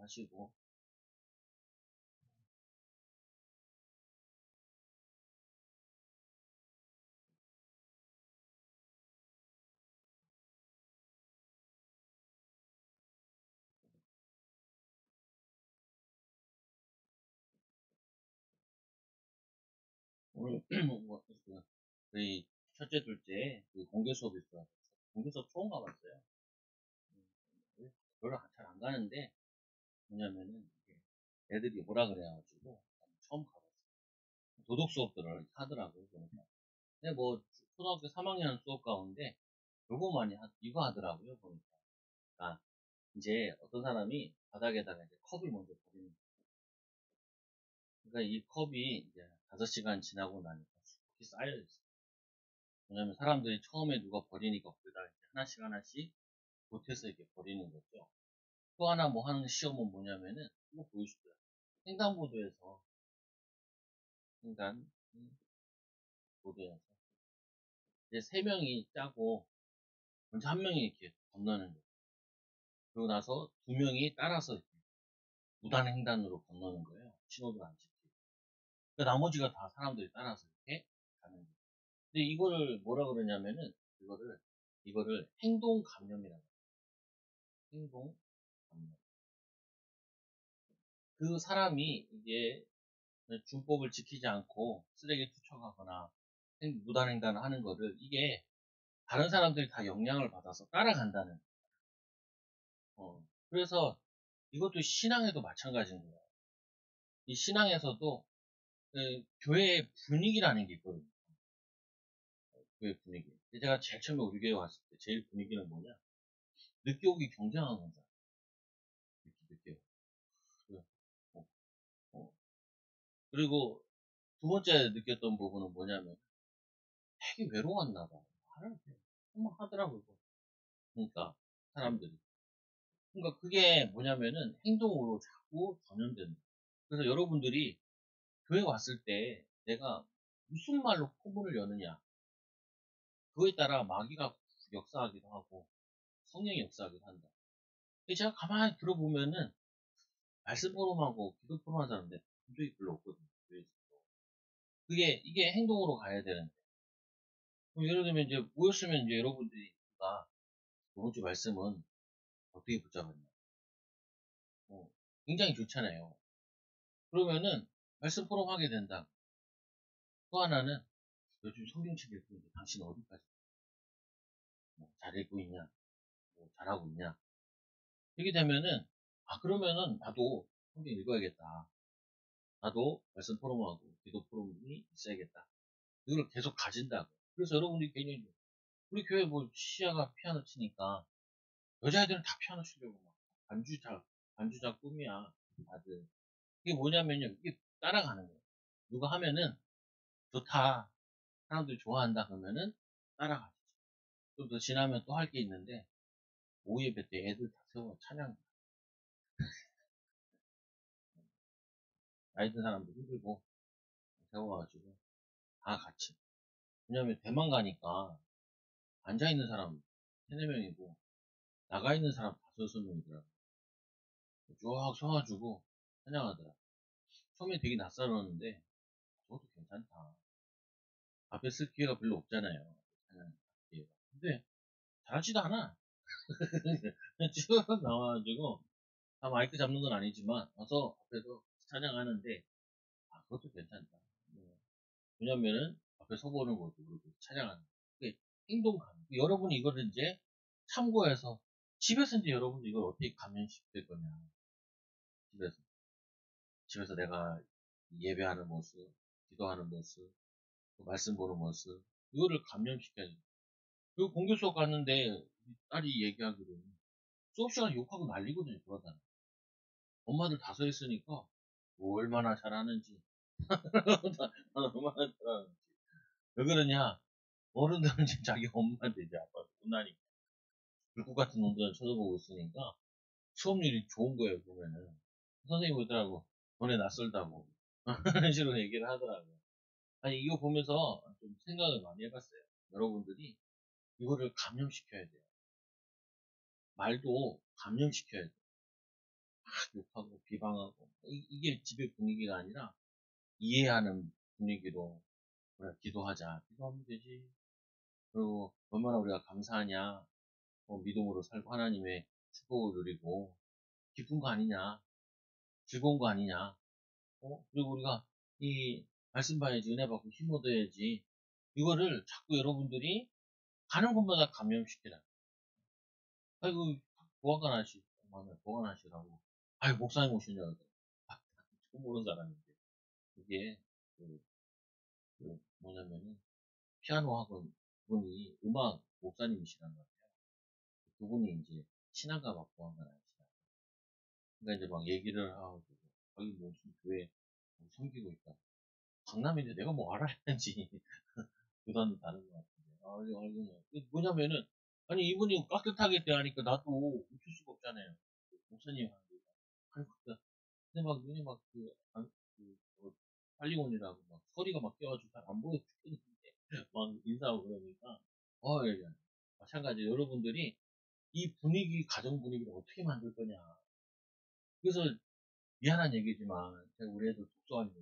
하시고. 오늘 뭐, 저희 첫째, 둘째 그 공개 수업이 있어요. 공개 수업 처음 가봤어요. 별로 잘 안 가는데 뭐냐면은 애들이 뭐라 그래가지고 처음 가봤어요. 도덕 수업들을 하더라고요. 그러니까. 근데 뭐 초등학교 3학년 수업 가운데 요거 많이 이거 하더라고요. 보니까. 아, 이제 어떤 사람이 바닥에다가 이제 컵을 먼저 버리는 거예요. 그러니까 이 컵이 이제 5시간 지나고 나니까 이렇게 쌓여 있어요. 왜냐면 사람들이 처음에 누가 버리니까 거기다 이제 하나씩 하나씩 보태서 이렇게 버리는 거죠. 또 하나 뭐 하는 시험은 뭐냐면은 이거 보여주더라고요. 횡단보도에서 횡단보도에서 이제 3명이 짜고 먼저 한 명이 이렇게 건너는 거예요. 그러고 나서 2명이 따라서 이렇게 무단횡단으로 건너는 거예요. 신호등 안 지키고. 그 나머지가 다 사람들이 따라서 이렇게 가는 거예요. 근데 이거를 뭐라 그러냐면은 이거를 행동 감염이라고 해요. 행동 감염. 그 사람이 이게 준법을 지키지 않고 쓰레기 투척하거나 무단횡단을 하는 거를 이게 다른 사람들이 다 영향을 받아서 따라간다는. 그래서 이것도 신앙에도 마찬가지인 거예요. 이 신앙에서도 교회의 분위기라는 게 있거든요. 교회 분위기. 제가 제일 처음에 우리 교회 왔을 때 제일 분위기는 뭐냐? 늦게 오기 경쟁하는 거죠. 늦게 오기. 어, 어. 그리고 두 번째 느꼈던 부분은 뭐냐면 되게 외로웠나 봐. 말을 정말 하더라고요. 그러니까 사람들이. 그러니까 그게 뭐냐면은 행동으로 자꾸 전염되는. 그래서 여러분들이 교회 왔을 때 내가 무슨 말로 포문을 여느냐 그거에 따라 마귀가 역사하기도 하고 성령이 역사하기도 한다. 근데 제가 가만히 들어보면은 말씀 포럼하고 기도 포럼 하는 사람들 분들이 별로 없거든요. 교회에서. 그게 이게 행동으로 가야 되는데. 그럼 예를 들면 이제 모였으면 이제 여러분들이 이번 주 말씀은 어떻게 붙잡았냐. 굉장히 좋잖아요. 그러면은 말씀 포럼 하게 된다. 또 하나는 요즘 성경책 읽고 있는데 당신 어디까지 잘 읽고 있냐, 잘하고 있냐. 이렇게 되면은 그러면은 나도 성경 읽어야겠다. 나도 말씀 포럼하고 기도 포럼이 있어야겠다. 이걸 계속 가진다고. 그래서 여러분들이 괜히 우리 교회 뭐 시아가 피아노 치니까 여자애들은 다 피아노 치려고 막 반주자 꿈이야 다들. 이게 뭐냐면요, 이게 따라가는 거예요. 누가 하면은 좋다, 사람들이 좋아한다 그러면은 따라가죠. 좀 더 지나면 또 할 게 있는데 오후 예배 때 애들 다 세워 찬양. 나이 든 사람도 힘들고 세워가지고 다 같이. 왜냐면 대만 가니까 앉아있는 사람 3-4명이고 나가있는 사람 5-6명이더라고. 쭉 서가지고 찬양하더라. 처음에 되게 낯설었는데 저것도 괜찮다. 앞에 쓸 기회가 별로 없잖아요. 찬양 기회가. 근데 잘하지도 않아. 쭉 나와가지고 다 마이크 잡는 건 아니지만 와서 앞에서 찬양하는데 그것도 괜찮다. 왜냐면은 앞에 서보는 것도 그렇고 찬양하는 거. 그게 행동감. 여러분이 이거를 이제 참고해서 집에서 이제 여러분도 이걸 어떻게 감염시킬 거냐. 집에서. 집에서 내가 예배하는 모습, 기도하는 모습, 말씀 보는 모습, 이거를 감염시켜야지. 그리고 공개 수업 갔는데 딸이 얘기하기로는 수업 시간 욕하고 난리거든요. 그러다가 엄마들 다 서 있으니까 뭐 얼마나 잘하는지 얼마나 잘하는지. 왜 그러냐? 어른들은 지금 자기 엄마한테 이제 아빠가 혼나니까 불국 같은 놈들은 쳐다보고 있으니까 수업률이 좋은 거예요. 보면은 선생님 그러더라고, 너네 낯설다고 그런 식으로 얘기를 하더라고요. 아니 이거 보면서 좀 생각을 많이 해봤어요. 여러분들이 이거를 감염시켜야 돼요. 말도 감염시켜야 돼요. 욕하고 비방하고 이게 집의 분위기가 아니라 이해하는 분위기로 그래 기도하자. 기도하면 되지. 그리고 얼마나 우리가 감사하냐. 믿음으로 살고 하나님의 축복을 누리고 기쁜 거 아니냐. 즐거운 거 아니냐. 그리고 우리가 이 말씀 봐야지 은혜 받고 힘 얻어야지. 이거를 자꾸 여러분들이 가는 곳마다 감염시키라. 아이고 보안관 보안하시라고. 아이고 목사님 오셨냐고. 처음 보는 사람인데 이게 그, 뭐냐면은 피아노 학원 분이 음악 목사님이시란 말이에요. 두 분이 이제 신앙가 막 보안관 하시라. 그러니까 이제 막 얘기를 하고 거기 무슨 교회 섬기고 있다. 강남인데 내가 뭐 알아야지. 그다음에 다른 것 같은데. 뭐냐면은, 아니, 이분이 깍듯하게 대하니까 나도 웃을 수가 없잖아요. 목사님 하는 거. 아니, 근데 막 눈이 막 빨리온이라고 막 소리가 막 껴가지고 잘 안 보여 죽겠는데, 막 인사하고 그러니까, 예, 예. 마찬가지 여러분들이 이 분위기, 가정 분위기를 어떻게 만들 거냐. 그래서 미안한 얘기지만, 제가 우리 애들 독서하는 거,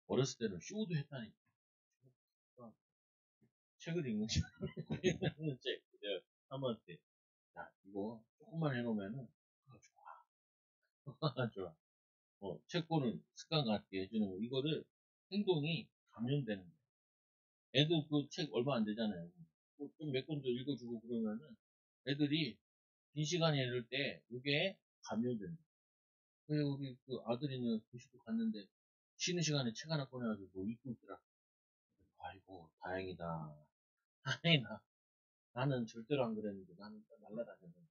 어렸을 때는 쇼도 했다니까. 책을 읽는 시간. 읽는 책. 내가 사모한테, 야, 이거 조금만 해놓으면은, 좋아. 좋아. 책 보는 습관 갖게 해주는 거. 이거를 행동이 감염되는 거야. 애들 그 책 얼마 안 되잖아요. 좀 몇 권도 읽어주고 그러면은 애들이 빈 시간에 읽을 때 이게 감염된다. 그래서 우리 그 아들이는 교실도 갔는데 쉬는 시간에 책 하나 꺼내가지고 뭐 읽고 있더라. 아이고, 다행이다. 다행이다. 나는 절대로 안 그랬는데 나는 날라다녔는데.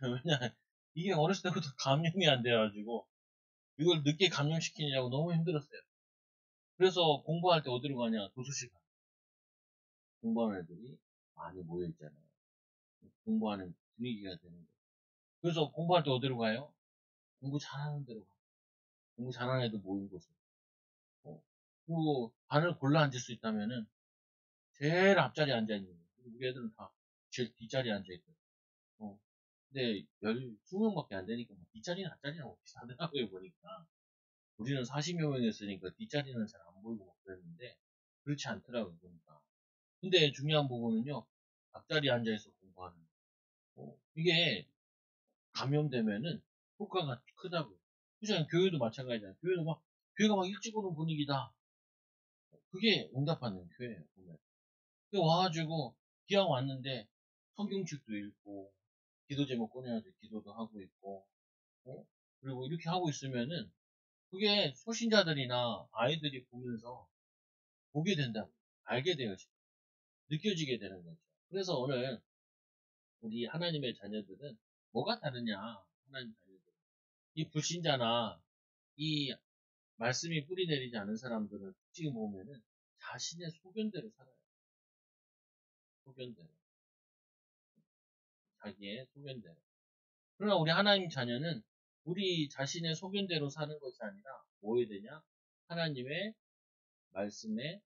왜냐, 이게 어렸을 때부터 감염이 안 돼가지고 이걸 늦게 감염시키느냐고 너무 힘들었어요. 그래서 공부할 때 어디로 가냐? 도서실 가. 공부하는 애들이 많이 모여있잖아요. 공부하는 분위기가 되는 거예요. 그래서 공부할 때 어디로 가요? 공부 잘하는 데로 가요. 공부 잘하는 애들 모인 곳으로. 그리고 반을 골라 앉을 수 있다면은 제일 앞자리에 앉아있는 거예요. 우리 애들은 다 제일 뒷자리에 앉아있거든요. 근데 20명밖에 안 되니까 뭐 뒷자리나 앞자리나 비슷하더라고요, 보니까. 우리는 40여 명이었으니까 뒷자리는 잘 안 보이고 막 그랬는데 그렇지 않더라고요, 보니까. 근데 중요한 부분은요, 앞자리에 앉아있어 공부하는 거. 이게 감염되면은 효과가 크다고요. 그죠? 교회도 마찬가지잖아요. 교회가 막 일찍 오는 분위기다. 그게 응답받는 교회예요, 보면. 와가지고, 기왕 왔는데, 성경책도 읽고, 기도 제목 꺼내가지고 기도도 하고 있고, 어? 그리고 이렇게 하고 있으면은, 그게 소신자들이나 아이들이 보면서 보게 된다고. 알게 돼요, 지금. 느껴지게 되는 거죠. 그래서 오늘, 우리 하나님의 자녀들은 뭐가 다르냐, 하나님 자녀들. 이 불신자나, 이 말씀이 뿌리 내리지 않은 사람들은 지금 보면은 자신의 소견대로 살아요. 소견대로. 자기의 소견대로. 그러나 우리 하나님 자녀는 우리 자신의 소견대로 사는 것이 아니라 뭐 해야 되냐? 하나님의 말씀에,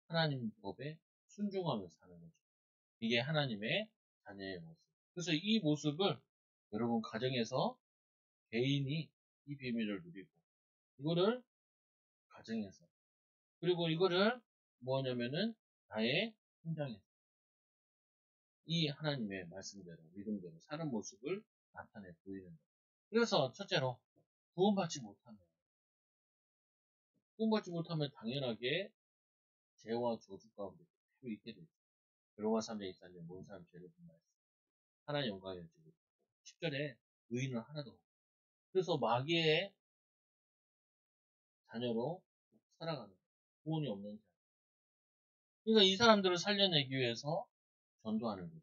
하나님 법에 순종하며 사는 거죠. 이게 하나님의 자녀의 모습. 그래서 이 모습을 여러분 가정에서 개인이 이 비밀을 누리고 이거를 가정에서 그리고 이거를 뭐냐면은 나의 현장에서 이 하나님의 말씀대로 믿음대로 사는 모습을 나타내 보이는 거예요. 그래서 첫째로 구원받지 못하면 당연하게 죄와 저주 가운데 그대로 있게 되죠. 로마 3장 24절 모든 사람 죄를 진 말씀 하나님 영광을 여지고 10절에 의인은 하나도 없고 그래서 마귀의 자녀로 살아가는 거예요. 구원이 없는 자녀. 그러니까 이 사람들을 살려내기 위해서 전도하는 거죠.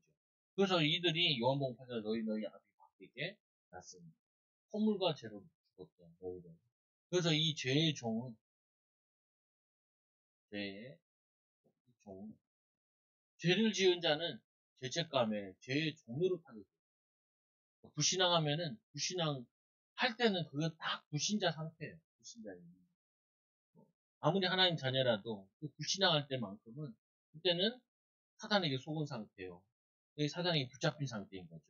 그래서 이들이 요한복음 8절 너희 앞이 바뀌게 났습니다. 허물과 죄로 죽었던 너희들. 그래서 이 죄의 종은 죄의 종 죄를 지은 자는 죄책감에 죄의 종으로 타게 돼요. 불신앙하면은 불신앙 할 때는 그거 딱 불신자 상태예요. 불신자예요. 아무리 하나님 자녀라도 그 불신앙할 때만큼은 그때는 사단에게 속은 상태예요. 사단에게 붙잡힌 상태인 거죠.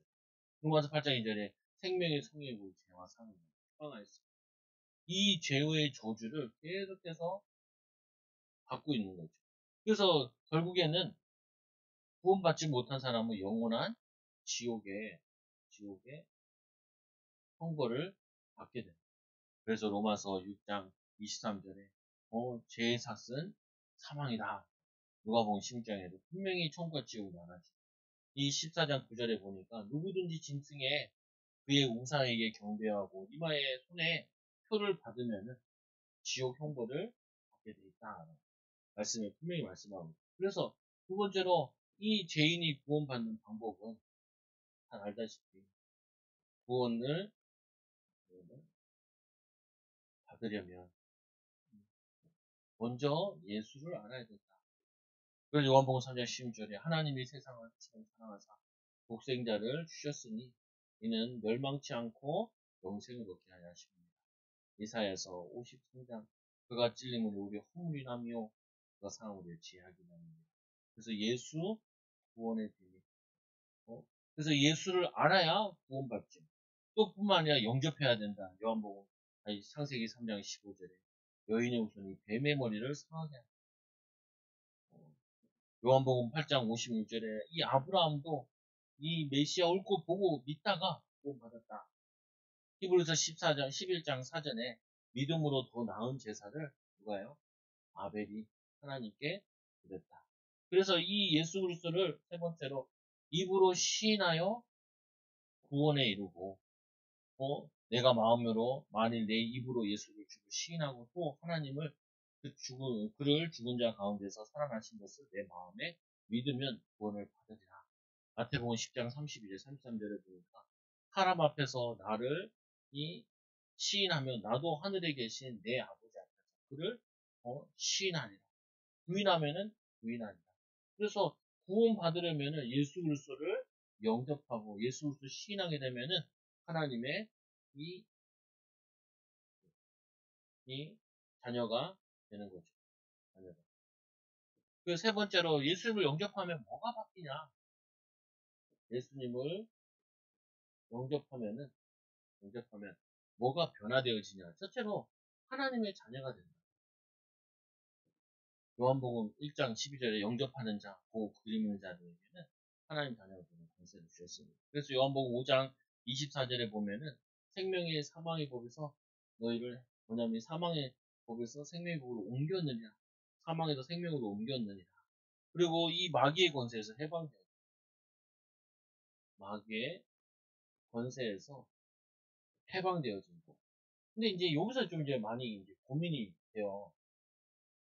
로마서 8장 2절에 생명의 성령으로 죄와 사망을 해방하였습니다. 이 죄의 저주를 계속해서 받고 있는 거죠. 그래서 결국에는 구원받지 못한 사람은 영원한 지옥의 형벌을 받게 됩니다. 그래서 로마서 6장 23절에 죄의 삭은 사망이다. 누가복음 16장에도 분명히 천국과 지옥을 나눠죠. 이 14장 9절에 보니까 누구든지 짐승에 그의 우상에게 경배하고 이마에 손에 표를 받으면 지옥 형벌을 받게 돼 있다. 말씀에 분명히 말씀하고. 그래서 두 번째로 이 죄인이 구원받는 방법은 잘 알다시피 구원을 받으려면 먼저 예수를 알아야 된다. 그래서 요한복음 3장 16절에 하나님이 세상을 처음 사랑하사 독생자를 주셨으니 이는 멸망치 않고 영생을 얻게 하려 하십니다. 이사야서 53장 그가 찔림으로 우리 허물이 나며 그가 상함으로 지하게 나옵니다. 그래서 예수 구원의 비밀. 그래서 예수를 알아야 구원받지. 또 뿐만 아니라 영접해야 된다. 요한복음 창세기 3장 15절에 여인의 후손이 뱀의 머리를 상하게 한다. 요한복음 8장 56절에 이 아브라함도 이 메시아 올 것 보고 믿다가 구원받았다. 히브리서 11장 4절에 믿음으로 더 나은 제사를 누가요? 아벨이 하나님께 드렸다. 그래서 이 예수 그리스도를 세 번째로 입으로 시인하여 구원에 이르고 내가 마음으로 만일 내 입으로 예수를 주고 시인하고 또 하나님을 그를 죽은 자 가운데서 살아나신 것을 내 마음에 믿으면 구원을 받으리라. 마태복음 10장 32절 33절에 보니까 사람 앞에서 나를 시인하면 나도 하늘에 계신 내 아버지 앞에서 그를 시인하리라. 부인하면은 부인하리라. 그래서 구원 받으려면은 예수 그리스도를 영접하고 예수 그리스도 시인하게 되면은 하나님의 이 자녀가 되는 거죠. 자녀가. 그 세 번째로 예수님을 영접하면 뭐가 바뀌냐? 예수님을 영접하면 뭐가 변화되어지냐? 첫째로 하나님의 자녀가 된다. 요한복음 1장 12절에 영접하는 자, 그 그림 있는 자들에게는 하나님 자녀가 되는 권세를 주셨습니다. 그래서 요한복음 5장 24절에 보면은 생명의 사망의 법에서 너희를 뭐냐면 사망의 법에서 생명의 법으로 옮겼느냐, 사망에서 생명으로 옮겼느냐. 그리고 이 마귀의 권세에서 해방되었다. 마귀의 권세에서 해방되어진 거. 근데 이제 여기서 좀 이제 많이 이제 고민이 돼요.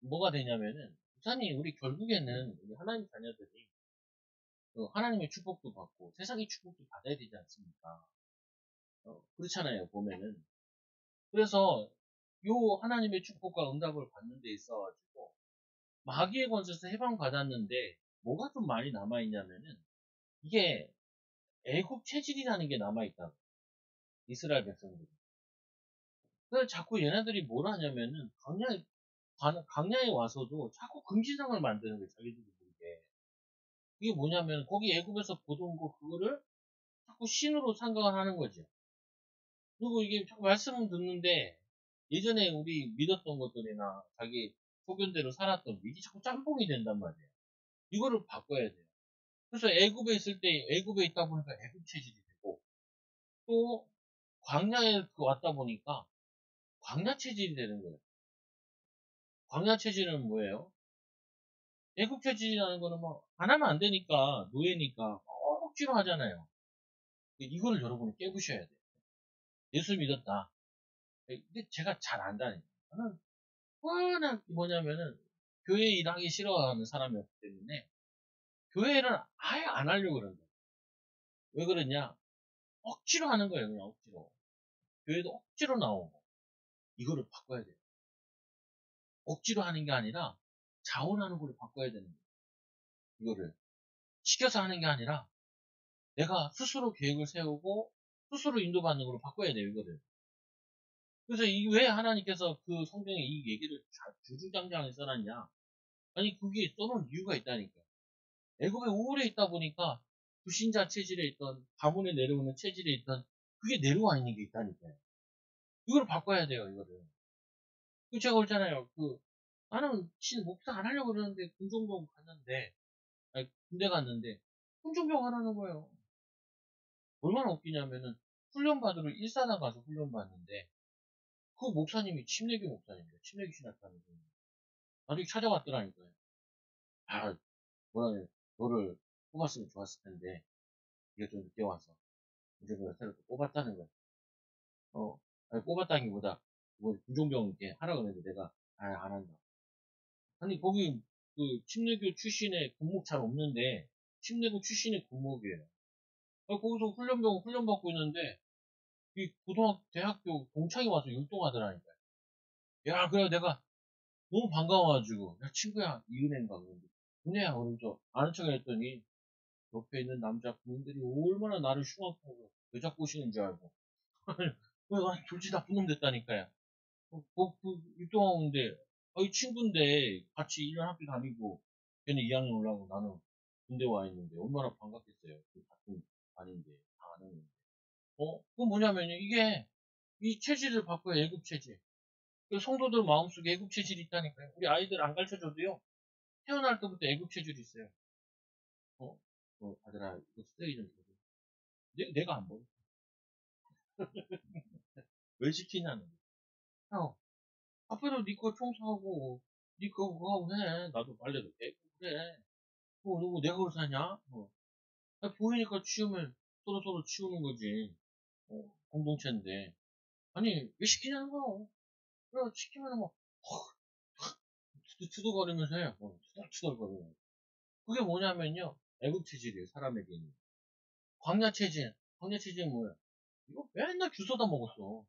뭐가 되냐면은, 우선이 우리 결국에는 우리 하나님 자녀들이 하나님의 축복도 받고 세상의 축복도 받아야 되지 않습니까? 그렇잖아요, 보면은. 그래서 요 하나님의 축복과 응답을 받는 데 있어가지고 마귀의 권세에서 해방받았는데 뭐가 좀 많이 남아있냐면은 이게 애국 체질이라는 게 남아있다고. 이스라엘 백성들이. 그래서 자꾸 얘네들이 뭘 하냐면은 강야에 와서도 자꾸 금지상을 만드는 거예요. 자기들이 모르게. 이게 뭐냐면 거기 애굽에서 보던 거 그거를 자꾸 신으로 생각을 하는 거죠. 그리고 이게 자꾸 말씀을 듣는데 예전에 우리 믿었던 것들이나 자기 소견대로 살았던 게 이게 자꾸 짬뽕이 된단 말이에요. 이거를 바꿔야 돼요. 그래서 애굽에 있을 때 애굽에 있다 보니까 애굽 체질이 되고 또 광야에 왔다 보니까 광야 체질이 되는 거예요. 광야 체질은 뭐예요? 애국 체질이라는 거는 뭐 안 하면 안 되니까 노예니까 억지로 하잖아요. 이거를 여러분이 깨부셔야 돼요. 예수 믿었다. 근데 제가 잘 안다니까. 저는 워낙 뭐냐면은 교회 일하기 싫어하는 사람이었기 때문에 교회를 아예 안 하려고 그러는 거예요. 왜 그러냐? 억지로 하는 거예요, 그냥 억지로. 교회도 억지로 나오고 이거를 바꿔야 돼요. 억지로 하는 게 아니라 자원하는 걸로 바꿔야 되는 거예요. 이거를 시켜서 하는 게 아니라 내가 스스로 계획을 세우고 스스로 인도받는 걸로 바꿔야 돼요, 이거를. 그래서 왜 하나님께서 그 성경에 이 얘기를 주주장장하게 써놨냐? 아니, 그게 써놓은 이유가 있다니까. 애굽에 오래 있다 보니까 불신자 체질에 있던, 가문에 내려오는 체질에 있던 그게 내려와 있는 게 있다니까요. 이걸 바꿔야 돼요, 이거를. 제가 그랬잖아요. 나는 목사 안 하려고 그러는데, 군종병 갔는데, 아니, 군대 갔는데, 군종병 하라는 거예요. 얼마나 웃기냐면은, 훈련 받으러 일사단 가서 훈련 받는데, 그 목사님이 침례교 목사님이에요. 침례교 신학하는 분. 나중에 찾아왔더라니까요. 아, 뭐라 해. 너를 뽑았으면 좋았을 텐데, 이게 좀 늦게 와서, 이제 내가 새로 또 뽑았다는 거야. 아니, 뽑았다기보다, 뭐, 군종병 이렇게 하라 그랬는데, 내가, 안 한다. 아니, 거기, 침례교 출신의 군목 잘 없는데, 침례교 출신의 군목이에요. 거기서 훈련 받고 있는데, 이 대학교 동창이 와서 율동하더라니까요. 야, 그래, 내가 너무 반가워가지고, 야, 친구야, 이은혜인가, 그런데. 은혜야, 그러면서 아는 척 했더니, 옆에 있는 남자 군인들이 얼마나 나를 흉악하고, 여자 꼬시는 줄 알고. 졸지 나쁜 놈 됐다니까요. 율동하고 있는데, 이 친구인데, 같이 1년 학교 다니고, 걔는 2학년 올라가고 나는 군대 와 있는데, 얼마나 반갑겠어요. 같은 반인데, 다 아는 건데. 그건 뭐냐면요, 이 체질을 바꿔야 애국 체질. 성도들 마음속에 애국 체질이 있다니까요. 우리 아이들 안 가르쳐줘도요, 태어날 때부터 애국 체질이 있어요. 아들아, 이거 쓰레기 좀 줘줘. 내가 안 먹어. 왜 시키냐는 거야. 앞에도 네 거 청소하고, 네 거 그거 하고 해. 나도 빨래도 개고 그래. 누구 내가 그걸 사냐? 보이니까 치우면 서로 치우는 거지. 공동체인데. 아니, 왜 시키냐는 거야. 그래, 시키면은 막, 투덜거리면서 해. 투덜투덜거리면서. 그게 뭐냐면요. 애국 체질이에요, 사람에게 있는. 광야 체질. 광야 체질은 뭐야? 이거 맨날 주워다 먹었어.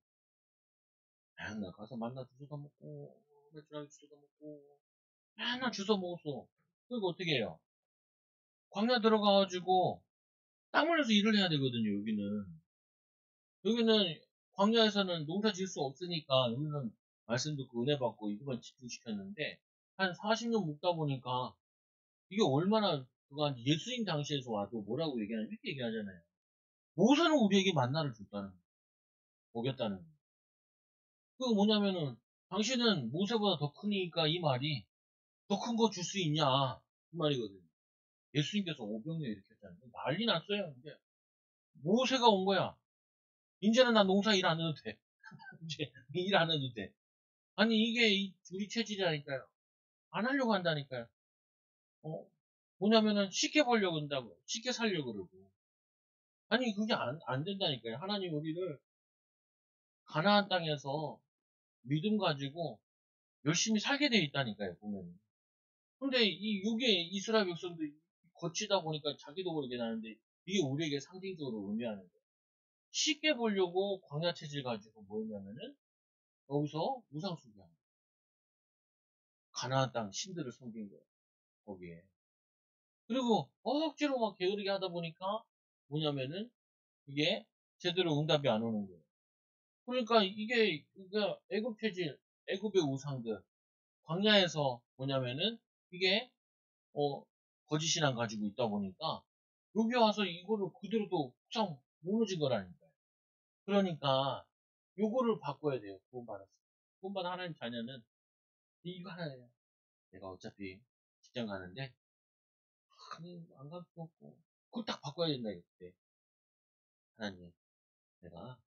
맨날 가서 만나 주워다 먹고, 맥주랑 주워다 먹고, 맨날 주워 먹었어. 그리고 어떻게 해요? 광야 들어가가지고, 땀 흘려서 일을 해야 되거든요, 여기는. 여기는, 광야에서는 농사 지을 수 없으니까, 여기는 말씀 듣고 은혜 받고 이것만 집중시켰는데, 한 40년 묵다 보니까, 이게 얼마나, 예수님 당시에서 와도 뭐라고 얘기하냐면, 이렇게 얘기하잖아요. 모세는 우리에게 만나를 줬다는 거예요. 먹였다는 거예요. 그거 뭐냐면은, 당신은 모세보다 더 크니까 이 말이, 더 큰 거 줄 수 있냐? 그 말이거든요. 예수님께서 오병이어 일으켰잖아요. 난리 났어요. 이제 모세가 온 거야. 이제는 나 농사 일 안 해도 돼. 이제 일 안 해도 돼. 아니 이게 우리 체질이라니까요. 안 하려고 한다니까요. 뭐냐면은 쉽게 벌려고 한다고. 쉽게 살려고 그러고. 아니 그게 안 된다니까요. 하나님 우리를 가나안 땅에서 믿음 가지고 열심히 살게 돼 있다니까요. 보면. 근데 이게 이스라엘 백성들이 거치다 보니까 자기도 모르게 나는데 이게 우리에게 상징적으로 의미하는 거예요. 쉽게 보려고 광야 체질 가지고 뭐였냐면은 여기서 우상 숭배한 거예요. 가나안 땅 신들을 섬긴 거예요. 거기에. 그리고 억지로 막 게으르게 하다 보니까 뭐냐면은 이게 제대로 응답이 안 오는 거예요. 그러니까 그러니까 애굽 체질, 애굽의 우상들, 광야에서 뭐냐면은 이게 거짓신앙 가지고 있다 보니까 여기 와서 이거를 그대로 또 참 무너진 거라니까요. 그러니까 요거를 바꿔야 돼요. 구원받았어요. 구원받은 하나님 자녀는 이거 하나예요. 내가 어차피 직장 가는데 안 갈 수 없고 그걸 딱 바꿔야 된다 이때 하나님 내가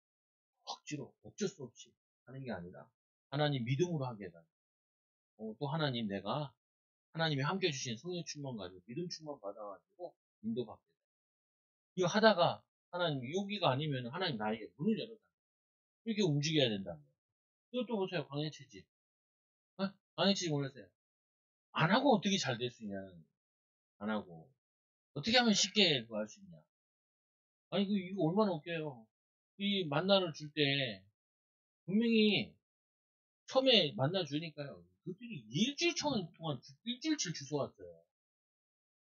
억지로 어쩔 수 없이 하는 게 아니라 하나님 믿음으로 하게 해달라. 또 하나님 내가 하나님이 함께 주신 성령 충만 가지고 믿음 충만 받아가지고 인도받게 돼. 이거 하다가 하나님 여기가 아니면 하나님 나에게 문을 열어달라. 이렇게 움직여야 된다는 거예요. 이것도 보세요. 광해체질. 광해체질 몰랐어요. 안 하고 어떻게 잘 될 수 있냐는 거예요. 안 하고. 어떻게 하면 쉽게 그거 할 수 있냐. 아니, 이거 얼마나 웃겨요. 이 만나를 줄 때, 분명히 처음에 만나주니까요. 그들이 일주일 동안, 일주일치 주워왔어요.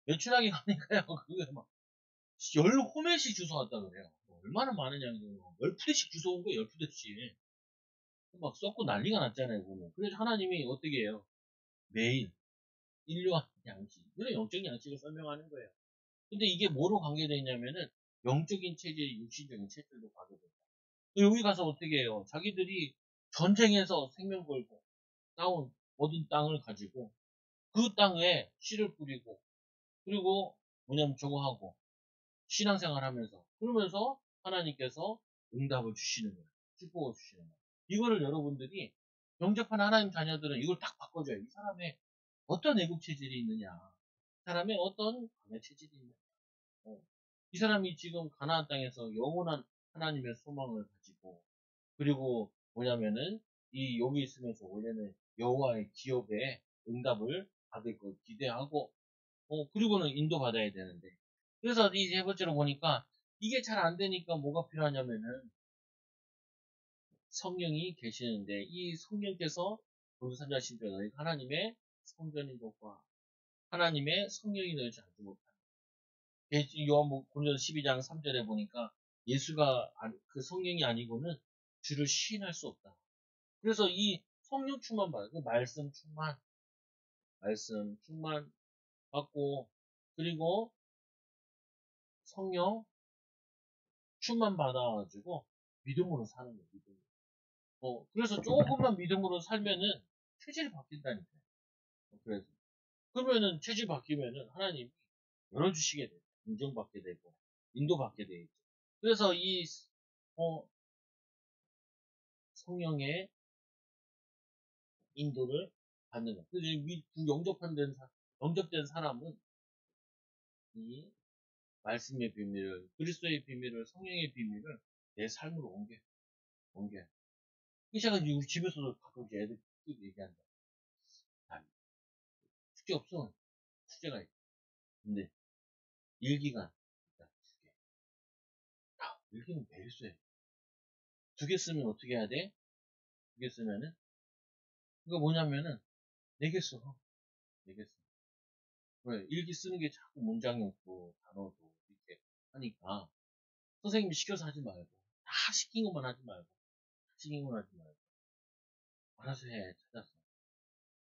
외출하게 가니까요. 그게 막, 10포맷씩 주워왔다 그래요. 얼마나 많으냐고요. 10푸대씩 주워온 거예요, 10푸대씩. 막 썩고 난리가 났잖아요, 보면. 그래서 하나님이 어떻게 해요? 매일, 인류와 양식. 이런 영적 양식을 설명하는 거예요. 근데 이게 뭐로 관계되어 있냐면은, 영적인 체질, 육신적인 체질도 관계돼요. 여기 가서 어떻게 해요? 자기들이 전쟁에서 생명 걸고 얻은 땅을 가지고 그 땅에 씨를 뿌리고 그리고 뭐냐면 저거 하고 신앙생활 하면서 그러면서 하나님께서 응답을 주시는 거예요. 축복을 주시는 거예요. 이거를 여러분들이 영접한 하나님 자녀들은 이걸 딱 바꿔줘요. 이 사람의 어떤 애국 체질이 있느냐. 이 사람의 어떤 광야 체질이 있느냐. 이 사람이 지금 가나안 땅에서 영원한 하나님의 소망을 가지고 그리고 뭐냐면은 이 여기 있으면서 원래는 여호와의 기업에 응답을 받을 걸 기대하고 그리고는 인도받아야 되는데 그래서 이 세 번째로 보니까 이게 잘 안 되니까 뭐가 필요하냐면은 성령이 계시는데 이 성령께서 본산자 신병 너희 하나님의 성전인 것과 하나님의 성령이 너희지 않지 못하는 요한복음 12장 3절에 보니까 예수가 그 성령이 아니고는 주를 시인할 수 없다. 그래서 이 성령 충만 받아요. 그 말씀 충만 받고 그리고 성령 충만 받아가지고 믿음으로 사는 거예요. 믿음으로. 그래서 조금만 믿음으로 살면은 체질이 바뀐다니까요. 그래서 그러면은 체질 바뀌면은 하나님이 열어주시게 돼요. 인정받게 되고 인도받게 되죠. 그래서 이 성령의 인도를 받는 거예요. 그래서 영접된 사람은 이 말씀의 비밀을 그리스도의 비밀을 성령의 비밀을 내 삶으로 옮겨. 이 제가 우리 집에서도 가끔씩 애들 얘기한다. 아, 숙제 없어. 숙제가 있어. 근데 일기가 있다. 2개. 일기는 매일 써야 돼. 2개 쓰면 어떻게 해야 돼? 2개 쓰면은 그거 뭐냐면은 4개 써. 4개 써. 왜? 일기 쓰는 게 자꾸 문장이 없고 단어도 이렇게 하니까 선생님이 시켜서 하지 말고 다 시킨 것만 하지 말고 시킨 것만 하지 말고 알아서 해. 찾아서.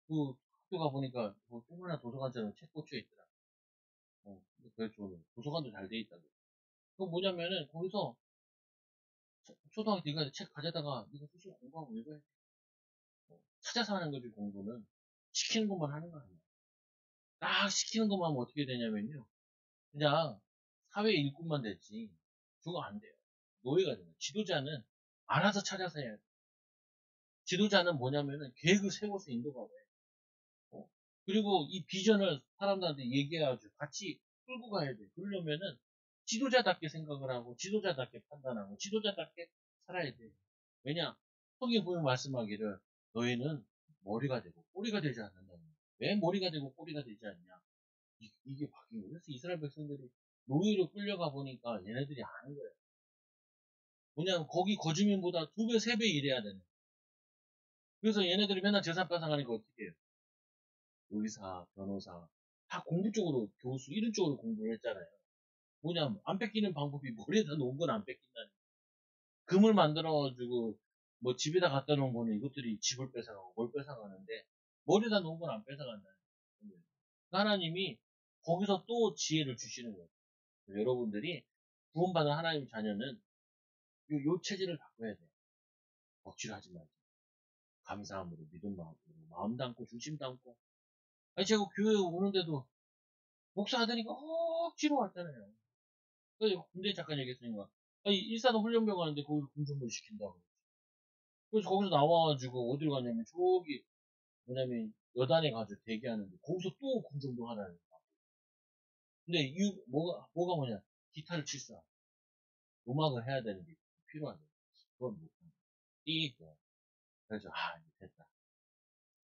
그 학교 가보니까 뭐 조그마한 도서관처럼 책 꽂혀 있더라. 그래서 도서관도 잘 돼 있다고. 그거 뭐냐면은 거기서 초등학교 때 이거 책 가져다가 이거 수시로 공부하고 읽어야 돼. 찾아서 하는 거지 공부는. 시키는 것만 하는 거 아니야. 딱 시키는 것만 하면 어떻게 되냐면요. 그냥 사회 일꾼만 되지. 그거 안 돼요. 노예가 돼요. 지도자는 알아서 찾아서 해야 돼. 지도자는 뭐냐면은 계획을 세워서 인도가 돼. 그리고 이 비전을 사람들한테 얘기해가지고 같이 끌고 가야 돼. 그러려면은 지도자답게 생각을 하고 지도자답게 판단하고 지도자답게 살아야 돼. 왜냐? 성경 보면 말씀하기를 너희는 머리가 되고 꼬리가 되지 않는다. 왜 머리가 되고 꼬리가 되지 않냐? 이게 바뀐 거예요. 그래서 이스라엘 백성들이 노예로 끌려가 보니까 얘네들이 아는 거예요. 왜냐면 거기 거주민보다 2배, 3배 일해야 되는. 그래서 얘네들이 맨날 재산 뺏어가니까 어떻게 해요? 의사, 변호사 다 공부 쪽으로 교수 이런 쪽으로 공부를 했잖아요. 뭐냐면 안 뺏기는 방법이 머리에다 놓은 건 안 뺏긴다는. 금을 만들어가지고 뭐 집에다 갖다 놓은 거는 이것들이 집을 뺏어가고 뭘 뺏어가는데 머리에다 놓은 건 안 뺏어간다는. 하나님이 거기서 또 지혜를 주시는 거예요. 여러분들이 구원받은 하나님 자녀는 요 체질을 바꿔야 돼요. 억지로 하지 말고 감사함으로 믿음 마음으로 마음 담고 중심 담고. 아니 제가 교회 오는데도 목사 하더니까 억지로 왔잖아요. 그래서 군대 잠깐 얘기했으니까 아니 일산호 훈련병 가는데 거기서 군중을 시킨다고. 그래서 거기서 나와가지고 어디로 가냐면 저기 뭐냐면 여단에 가서 대기하는데 거기서 또 군중도 하나를. 근데 뭐가 뭐냐 기타를 칠 사람 음악을 해야 되는 게 필요하대. 그건 못한다. 띄고 그래서 이제 됐다.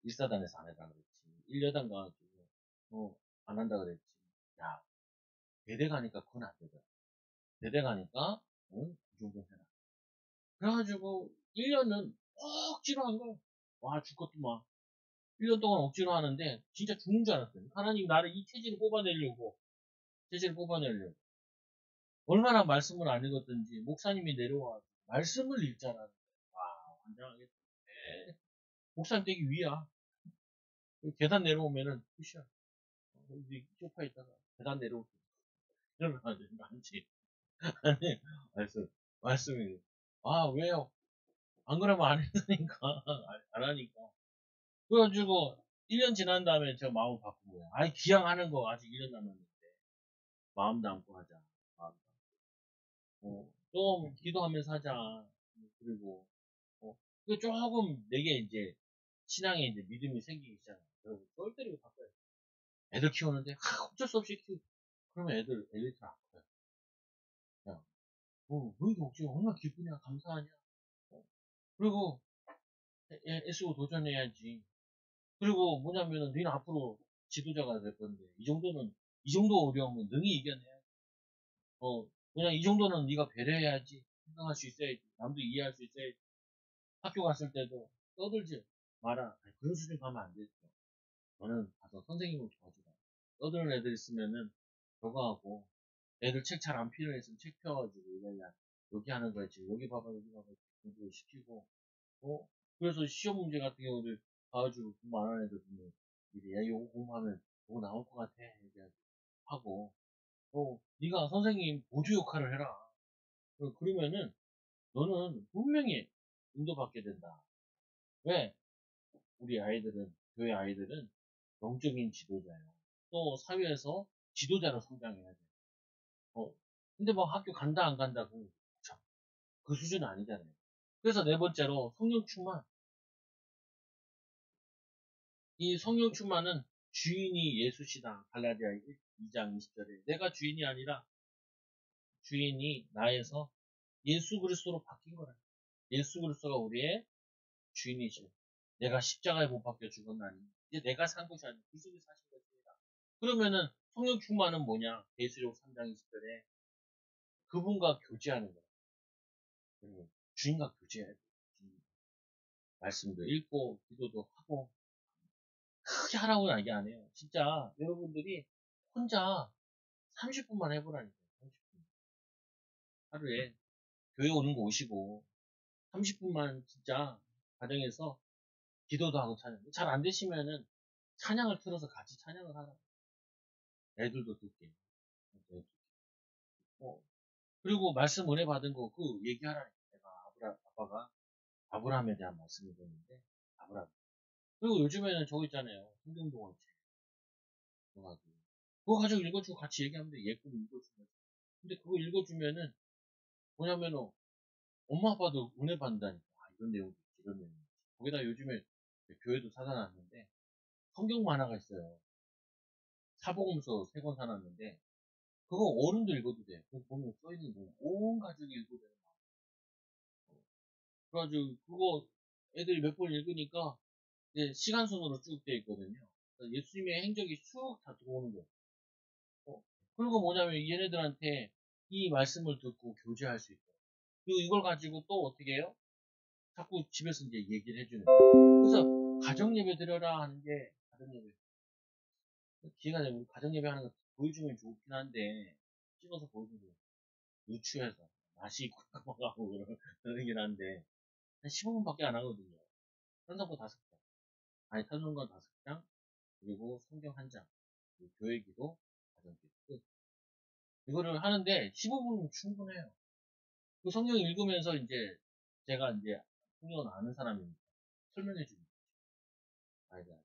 일사단에서 안 해다 그랬지. 1여단 가가지고 안 한다 그랬지. 야 대대 가니까 그건 안 되더라. 대대 가니까 그 정도 해라. 그래가지고 1년은 억지로 한 거야. 와 죽겠더만. 1년 동안 억지로 하는데 진짜 죽는 줄 알았어요. 하나님 나를 이 체질을 뽑아내려고 얼마나 말씀을 안 읽었든지 목사님이 내려와 말씀을 읽잖아. 와 완전하겠다. 목사님 되기 위야. 계단 내려오면은 끝이야. 우리 소파 있다가 계단 내려오고 이러면 안 돼. 많지. 아니 말씀이 아, 왜요? 안 그러면 안 했으니까. 안 하니까. 그래가지고, 1년 지난 다음에 제가 마음을 바꾼 거예요. 아이, 기양하는 거 아직 1년 남았는데. 마음 담고 하자. 마음 담고. 좀 기도하면서 하자. 그리고, 그 조금 내게 이제, 신앙에 이제 믿음이 생기기 시작해요. 여러분, 똘똘이 바꿔요. 애들 키우는데, 어쩔 수 없이 키우. 그러면 애들 잘 아파요. 그냥, 왜 이렇게 억지 얼마나 기쁘냐, 감사하냐. 어, 그리고, 애쓰고 도전해야지. 그리고 뭐냐면은, 너는 앞으로 지도자가 될 건데, 이 정도 어려움은 능히 이겨내야 그냥 이 정도는 네가 배려해야지. 생각할 수 있어야지. 남도 이해할 수 있어야지. 학교 갔을 때도 떠들지 마라. 아니, 그런 수준 가면 안 되죠. 너는 가서 선생님을 도와주라. 떠드는 애들 있으면은 저거 하고 애들 책 잘 안 필요했으면 책 펴가지고 이거 여기 하는 거야 지금 여기 봐봐 여기 봐봐 공부를 시키고 그래서 시험 문제 같은 경우도 봐가지고 공부 안 하는 애들 보면 미리 야 이거 공부하면 이거 나올 것 같아 이렇게 하고 네가 선생님 보조 역할을 해라. 그러면은 너는 분명히 인도받게 된다. 왜? 우리 아이들은 교회 아이들은 영적인 지도자예요. 또 사회에서 지도자로 성장해야 돼. 어, 근데 뭐 학교 간다 안 간다고 참, 그 수준은 아니잖아요. 그래서 네 번째로 성령 충만. 이 성령 충만은 주인이 예수시다. 갈라디아 2장 20절에 내가 주인이 아니라 주인이 나에서 예수 그리스도로 바뀐 거라. 예수 그리스도가 우리의 주인이죠. 내가 십자가에 못 박혀 죽었나니 이제 내가 산 것이 아니라 그리스도가 사신 것입니다. 그러면은 성령 충만은 뭐냐? 베드로전서 3장 20절에 그분과 교제하는 거예요. 주인과 교제해야 돼요. 말씀도 읽고 기도도 하고 크게 하라고는 얘기 안 해요. 진짜 여러분들이 혼자 30분만 해보라니까요. 30분. 하루에 교회 오는 거 오시고 30분만 진짜 가정에서 기도도 하고 찬양. 잘 안 되시면은 찬양을 틀어서 같이 찬양을 하라. 애들도 듣게. 어, 그리고 말씀 은혜 받은 거 그 얘기하라니까. 내가 아빠가 아브라함에 대한 말씀을 드렸는데 아브라함. 그리고 요즘에는 저거 있잖아요. 성경동화책. 그거 가지고 읽어주고 같이 얘기하면 돼. 예쁘게 읽어주면. 근데 그거 읽어주면은 뭐냐면은 엄마 아빠도 은혜 받는다니까. 이런 내용도 있지, 이런 내용도 있지. 거기다 요즘에 교회도 사다 놨는데 성경 만화가 있어요. 사복음서 3권 사놨는데 그거 어른도 읽어도 돼. 그거 보면 써있는 거 온 가족이 읽어도 돼. 그래가지고 그거 애들이 몇 번 읽으니까 이제 시간 순으로 쭉 돼 있거든요. 예수님의 행적이 쭉 다 들어오는 거예요. 그리고 뭐냐면 얘네들한테 이 말씀을 듣고 교제할 수 있고 그리고 이걸 가지고 또 어떻게 해요? 자꾸 집에서 이제 얘기를 해주는 거예요. 그래서 가정 예배 드려라 하는 게 가정 예배 기회가 되면 가정 예배 하는 거 보여주면 좋긴 한데 찍어서 보여주면 유추해서 맛이 있고 넘어가고 그러긴 한데 한 15분밖에 안 하거든요. 현상부 5장 아니 탄성관 5장 그리고 성경 1장 그리고 교회 기도 가정 기도 끝. 이거를 하는데 15분은 충분해요. 그 성경 읽으면서 이제 제가 이제 성경을 아는 사람이니까 설명해 주고 아이가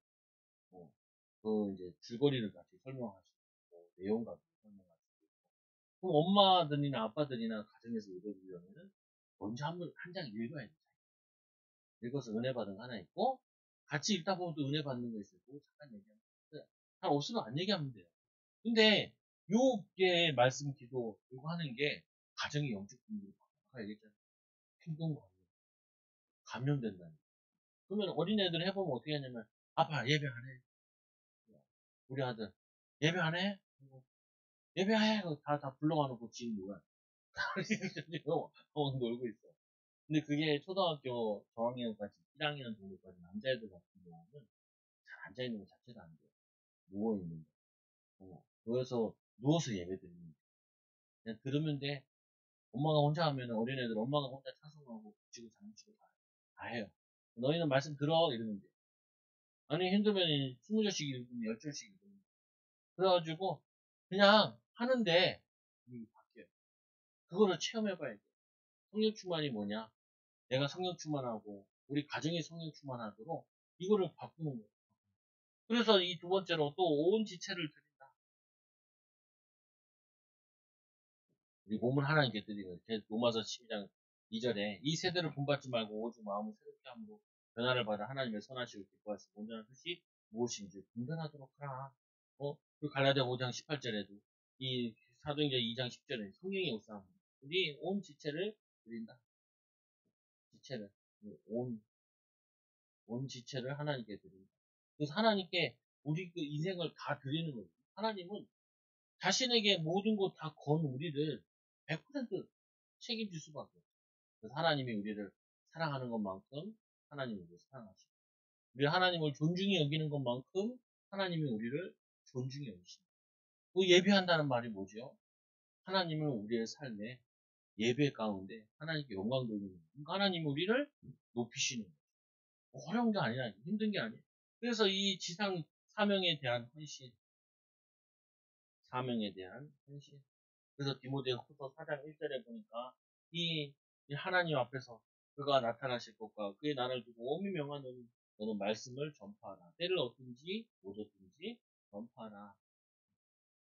그 이제 줄거리를 같이 설명하시고 내용 가지고 설명하시고 그럼 엄마들이나 아빠들이나 가정에서 읽어주려면은 먼저 한 장 읽어야 돼. 읽어서 은혜 받은 거 하나 있고 같이 읽다 보면 또 은혜 받는 거 있고 잠깐 얘기하면 잘 없으면 안 얘기하면 돼요. 근데 요게 말씀 기도 이거 하는 게 가정의 영적 분들이 아까 얘기했잖아요. 힘든 거 감염된다는. 그러면 어린애들 해보면 어떻게 하냐면 아빠 예배 안 해. 우리 아들 예배 안 해? 예배해. 다 불러와 놓고 지금 뭐야. 놀고 있어. 근데 그게 초등학교 저학년까지 1학년 정도까지 남자애들 같은 경우는 잘 앉아있는 거 자체가 안 돼요. 누워있는 거. 누워서 예배 드리는 거. 그냥 들으면 돼. 엄마가 혼자 하면 어린애들 엄마가 혼자 찬송하고 붙이고 장치고 다 해요. 너희는 말씀 들어 이러면 돼. 아니 힘들면 20절씩 읽으면 10절씩 읽으면 그래가지고 그냥 하는데 바뀌어요. 그거를 체험해봐야 돼. 성령 충만이 뭐냐? 내가 성령 충만하고 우리 가정이 성령 충만하도록 이거를 바꾸는 거예요. 그래서 이 두 번째로 또 온 지체를 드린다. 우리 몸을 하나님께 드리는 로마서 12장 2절에 이 세대를 본받지 말고 오직 마음을 새롭게 함으로 변화를 받아 하나님의 선하시고 기뻐하시고 온전한 뜻이 무엇인지 분별하도록 하라. 그리고 갈라디아 5장 18절에도 이 사도행전 2장 10절에 성령의 역사함 우리 온 지체를 드린다. 지체를 온 지체를 하나님께 드린다. 그래서 하나님께 우리 그 인생을 다 드리는 거예요. 하나님은 자신에게 모든 것 다 건 우리를 100% 책임질 수밖에 없어요. 그래서 하나님이 우리를 사랑하는 것만큼 하나님이 우리를 사랑하시고 우리 하나님을 존중히 여기는 것만큼 하나님이 우리를 존중히 여기십니다. 또 예배한다는 말이 뭐죠? 하나님을 우리의 삶에 예배 가운데 하나님께 영광 돌리는 거예요. 그러니까 하나님이 우리를 높이시는 거예요. 어려운 게 아니라 힘든 게 아니에요. 그래서 이 지상 사명에 대한 헌신 그래서 디모데후서 4장 1절에 보니까 이 하나님 앞에서 그가 나타나실 것과 그의 나라를 두고 엄히 명하는 너는 말씀을 전파하라. 때를 얻든지 못 얻든지 전파하라.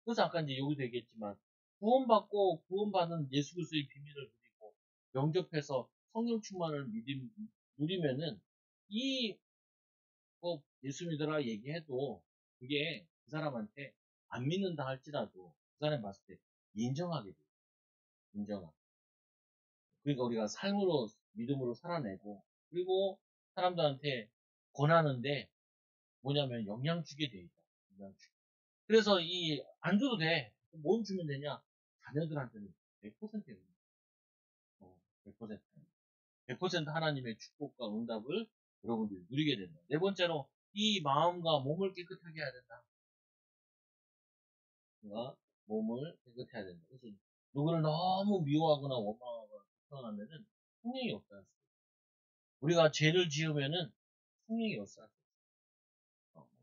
그래서 아까 이제 여기도 얘기했지만 구원받고 구원받은 예수 그리스도의 비밀을 누리고 영접해서 성령 충만을 누리면은 이 예수 믿으라 얘기해도 그게 그 사람한테 안 믿는다 할지라도 그 사람이 봤을 때 인정하게 돼요. 인정하게. 그러니까 우리가 삶으로 믿음으로 살아내고 그리고 사람들한테 권하는데 뭐냐면 영향 주게 돼 있다. 영향 주게. 그래서 이 안 줘도 돼. 뭘 주면 되냐? 자녀들한테는 100%예요. 100%. 100% 하나님의 축복과 응답을 여러분들이 누리게 된다. 네 번째로 이 마음과 몸을 깨끗하게 해야 된다. 몸을 깨끗해야 된다. 그래서 누구를 너무 미워하거나 원망하거나 불평하면은 성령이 없다. 우리가 죄를 지으면은 성령이 없다.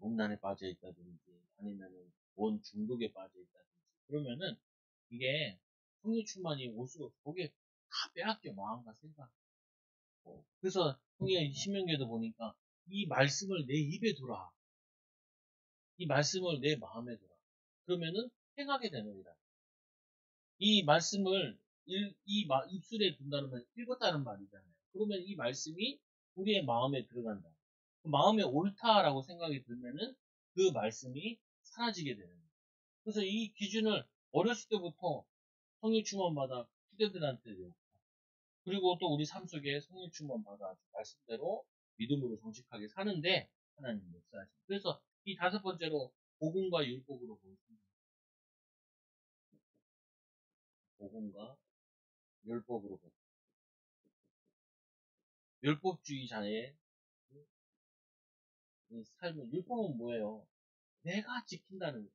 음란에 빠져 있다든지 아니면은 원 중독에 빠져 있다든지 그러면은 이게 성령 충만이 올 수가 없어. 거기에 다 빼앗겨 마음과 생각. 그래서 성령 신명기에도 보니까 이 말씀을 내 입에 두라. 이 말씀을 내 마음에 두라. 그러면은 행하게 되느니라. 이 말씀을 입술에 둔다는 말, 읽었다는 말이잖아요. 그러면 이 말씀이 우리의 마음에 들어간다. 마음에 옳다라고 생각이 들면은 그 말씀이 사라지게 되는 거예요. 그래서 이 기준을 어렸을 때부터 성령 충만 받아 후대들한테 배웠고, 그리고 또 우리 삶 속에 성령 충만 받아 말씀대로 믿음으로 정직하게 사는데 하나님 역사하십니다. 그래서 이 다섯 번째로 복음과 율법으로 보겠습니다. 복음과 율법으로 보겠습니다. 율법주의자의 삶은 율법은 뭐예요? 내가 지킨다는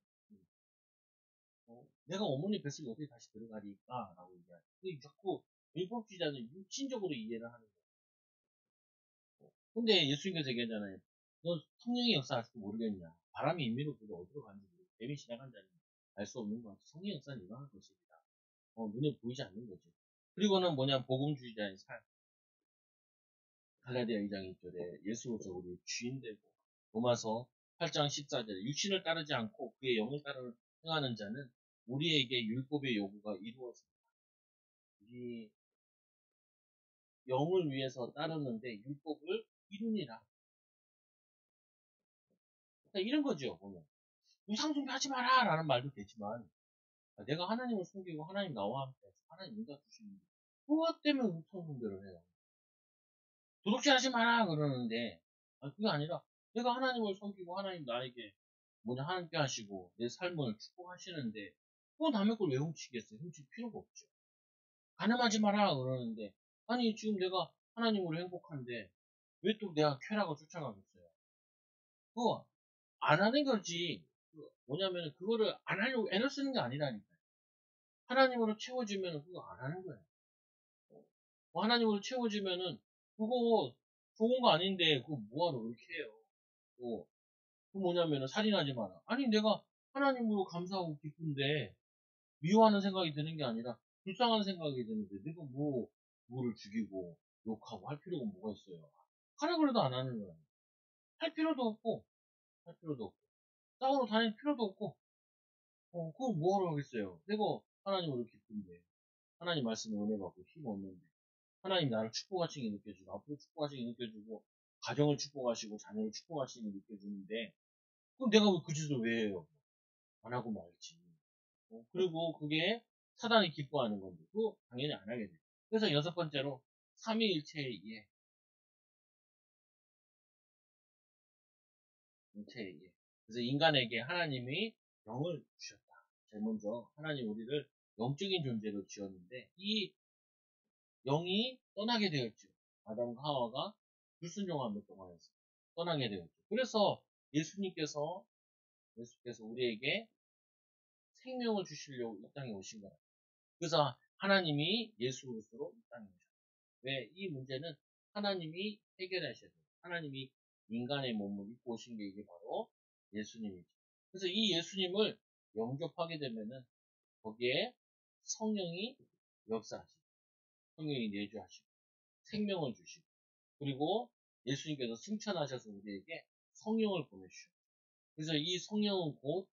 거예요. 내가 어머니 뱃속에 어떻게 다시 들어가리까? 라고 얘기하죠. 자꾸 율법주의자는 육신적으로 이해를 하는 거예요. 근데 예수님께서 얘기하잖아요. 너 성령의 역사 아직도 모르겠냐? 바람이 임의로 불어 어디로 가는지 모르고 뱀이 지나간 자는 알 수 없는 것 같아. 성령의 역사는 일어날 것입니다. 눈에 보이지 않는 거지. 그리고는 뭐냐, 복음주의자의 삶. 갈라디아 2장 1절에 예수로서 우리 주인 되고, 로마서 8장 14절에 육신을 따르지 않고 그의 영을 따르 행하는 자는 우리에게 율법의 요구가 이루어집니다. 이 영을 위해서 따르는데 율법을 이루니라. 그러니까 이런 거죠. 보면 우상숭배 하지 마라 라는 말도 되지만 내가 하나님을 숨기고 하나님 나와 함께 하나님 응답 주시는 그것 때문에 우상숭배를 해요. 도둑질 하지 마라 그러는데 그게 아니라 내가 하나님을 섬기고 하나님 나에게 하나님께 하시고 내 삶을 축복하시는데 그건 남의 걸 왜 훔치겠어요? 훔칠 필요가 없죠. 가늠하지 마라 그러는데 아니 지금 내가 하나님으로 행복한데 왜 또 내가 쾌락을 쫓아가겠어요? 그거 안 하는 거지. 뭐냐면 그거를 안 하려고 애를 쓰는 게 아니라니까요. 하나님으로 채워지면 그거 안 하는 거예요. 하나님으로 채워지면은 그거 좋은 거 아닌데 그거 뭐하러 그렇게 해요. 그 뭐냐면은 살인하지 마라. 아니 내가 하나님으로 감사하고 기쁜데 미워하는 생각이 드는 게 아니라 불쌍한 생각이 드는데 내가 누구를 죽이고 욕하고 할 필요가 뭐가 있어요. 하라 그래도 안 하는 거예요. 할 필요도 없고 할 필요도 없고 싸우러 다닐 필요도 없고 그거 뭐하러 하겠어요. 내가 하나님으로 기쁜데 하나님 말씀에 은혜 받고 힘 얻는데 하나님 나를 축복하시게 느껴주고 앞으로 축복하시게 느껴주고 가정을 축복하시고 자녀를 축복하시게 느껴주는데 그럼 내가 왜 그 짓을 왜 해요? 안 하고 말지. 그리고 그게 사단이 기뻐하는 건데 그거 당연히 안 하게 돼. 그래서 여섯 번째로 삼위일체의 이해. 일체의 이해. 그래서 인간에게 하나님이 영을 주셨다. 제일 먼저 하나님 우리를 영적인 존재로 지었는데 이 영이 떠나게 되었죠. 아담과 하와가 불순종함을 동하여서 떠나게 되었죠. 그래서 예수께서 우리에게 생명을 주시려고 이 땅에 오신 거예요. 그래서 하나님이 예수 그리스도로 이 땅에 오셨어요. 왜? 이 문제는 하나님이 해결하셔야 돼요. 하나님이 인간의 몸을 입고 오신 게 이게 바로 예수님이죠. 그래서 이 예수님을 영접하게 되면은 거기에 성령이 역사하시고 성령이 내주하시고 생명을 주시고 그리고 예수님께서 승천하셔서 우리에게 성령을 보내주셔요. 그래서 이 성령은 곧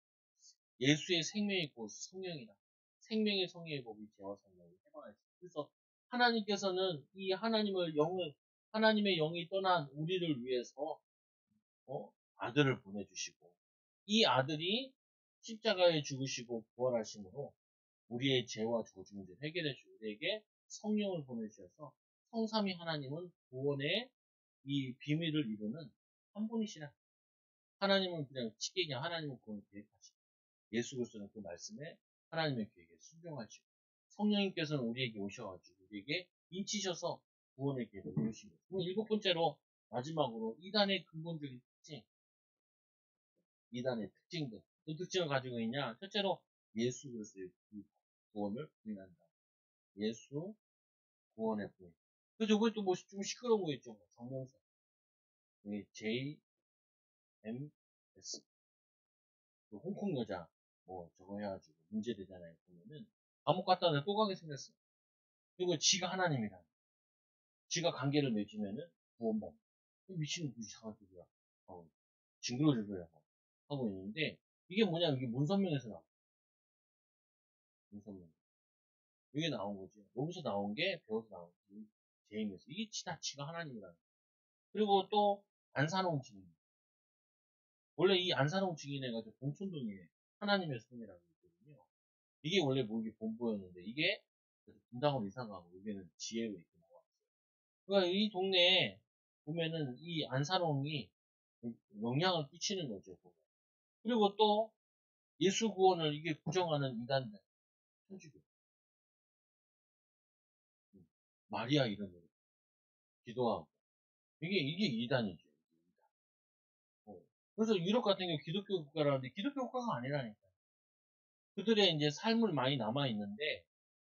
예수의 생명이 곧 성령이다. 생명의 성령의 법이 죄와 성령을 해방하시고 그래서 하나님께서는 이 하나님의 영이 떠난 우리를 위해서 아들을 보내주시고 이 아들이 십자가에 죽으시고 부활하심으로 우리의 죄와 저주 문제를 해결해 주고 우리에게 성령을 보내주셔서 성삼위 하나님은 구원의 이 비밀을 이루는 한 분이시라. 하나님은 그냥 쉽게 그냥 하나님은 구원을 계획하시고 예수 그리스도는 그 말씀에 하나님의 계획에 순종하시고 성령님께서는 우리에게 오셔가지고 우리에게 인치셔서 구원의 계획을 이루신 거죠. 그럼 일곱 번째로 마지막으로 이단의 근본적인 특징, 이단의 특징들. 그 특징을 가지고 있냐? 첫째로 예수 그리스도의 구원을 부인한다. 예수 구원의 부인. 그래서 이거 또 뭐 좀 시끄러운 거 있죠. 정명사. J, M, S. 그 홍콩 여자 뭐 저거 해가지고 문제 되잖아요. 보면은 감옥 갔다 오면 또 가게 생겼어. 그리고 지가 하나님이라. 지가 관계를 맺으면은 구원받는. 미친 이상한 소리야. 징그러져서야 하고 있는데 이게 뭐냐? 이게 문선명에서 나와. 문선명. 이게 나온 거지. 여기서 나온 게 배워서 나온 게 제임에서 이게 지가 하나님이라는. 그리고 또 안산홍 증인. 원래 이 안산홍 증인회가 봉천동에 하나님의 손이라고 있거든요. 이게 원래 뭐 이게 본부였는데 이게 분당으로 이사가고 여기는 지혜로 이렇게 나왔어요. 그러니까 이 동네에 보면은 이 안산홍이 영향을 끼치는 거죠. 그리고 또 예수 구원을 이게 부정하는 이단들, 천주교, 마리아 이름으로 기도하고 이게 이단이죠. 그래서 유럽 같은 경우 기독교 국가라는데 기독교 국가가 아니라니까. 그들의 이제 삶을 많이 남아 있는데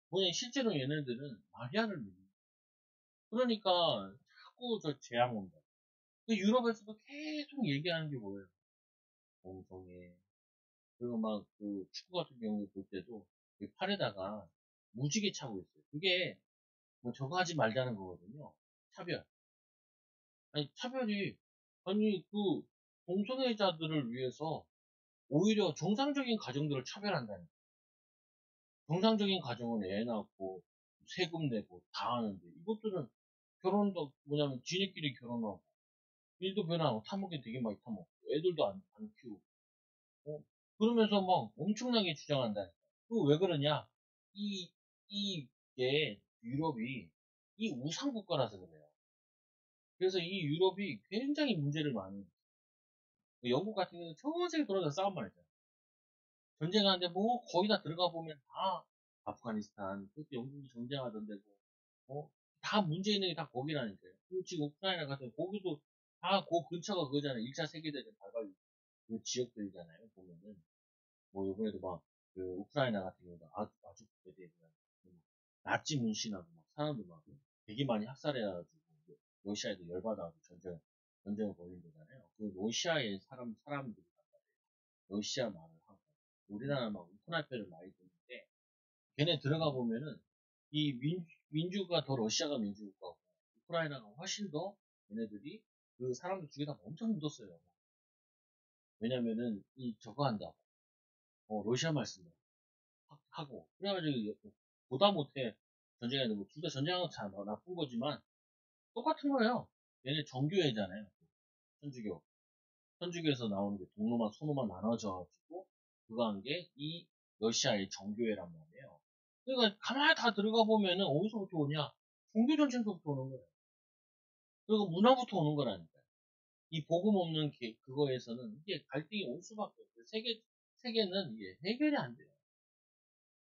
뭐냐 실제로 얘네들은 마리아를 믿는. 그러니까 자꾸 저 재앙 온다. 유럽에서도 계속 얘기하는 게 뭐예요? 공성애. 그리고 막 그 축구 같은 경우 볼 때도 팔에다가 무지개 차고 있어요. 그게 뭐 저거 하지 말자는 거거든요. 차별. 아니 차별이 아니 그 동성애자들을 위해서 오히려 정상적인 가정들을 차별한다니. 정상적인 가정은 애 낳고 세금 내고 다 하는데 이것들은 결혼도 뭐냐면 지네끼리 결혼하고 일도 변하고 타먹기 되게 많이 타먹고 애들도 안 키우고 그러면서 막 엄청나게 주장한다. 그 왜 그러냐? 이 이게 유럽이 이 우상 국가라서 그래요. 그래서 이 유럽이 굉장히 문제를 많이 해요. 영국 같은 경우는 전세계 돌아다 싸움만 했잖아요. 전쟁하는데 뭐 거의 다 들어가 보면 다 아프가니스탄 그때 영국이 전쟁하던 데고 다 문제 있는 게 다 거기라니까요. 그리고 지금 우크라이나 같은 거기도 다 그 근처가 그거잖아요. 1차 세계대전 발발 그 지역들이잖아요. 보면은 뭐 이번에도 막 그 우크라이나 같은 경우도 아주 그때 대한 나치 문신하고 막 사람들 막 되게 많이 학살해가지고 러시아에도 열받아가지고 전쟁을 벌인 거잖아요. 그 러시아의 사람들이 러시아 말을 하고 우리나라 막 우크라이나를 많이 듣는데 걔네 들어가 보면은 이 민주가 더 러시아가 민주국가고 우크라이나가 훨씬 더 얘네들이 그 사람들 중에다 엄청 묻었어요. 왜냐면은 이 저거 한다고 러시아 말 쓴다고 하고 그래가지고 보다 못해 전쟁했는데 뭐 둘 다 전쟁하고 참 나쁜 거지만 똑같은 거예요. 얘네 정교회잖아요. 천주교. 천주교에서 나오는 게 동로만 소노만 나눠져가지고 그거 한 게 이 러시아의 정교회란 말이에요. 그러니까 가만히 다 들어가 보면은 어디서부터 오냐? 종교 전쟁서부터 오는 거예요. 그리고 문화부터 오는 거라니까요. 이 복음 없는 그거에서는 이게 갈등이 올 수밖에 없어요. 세계는 이게 해결이 안 돼요.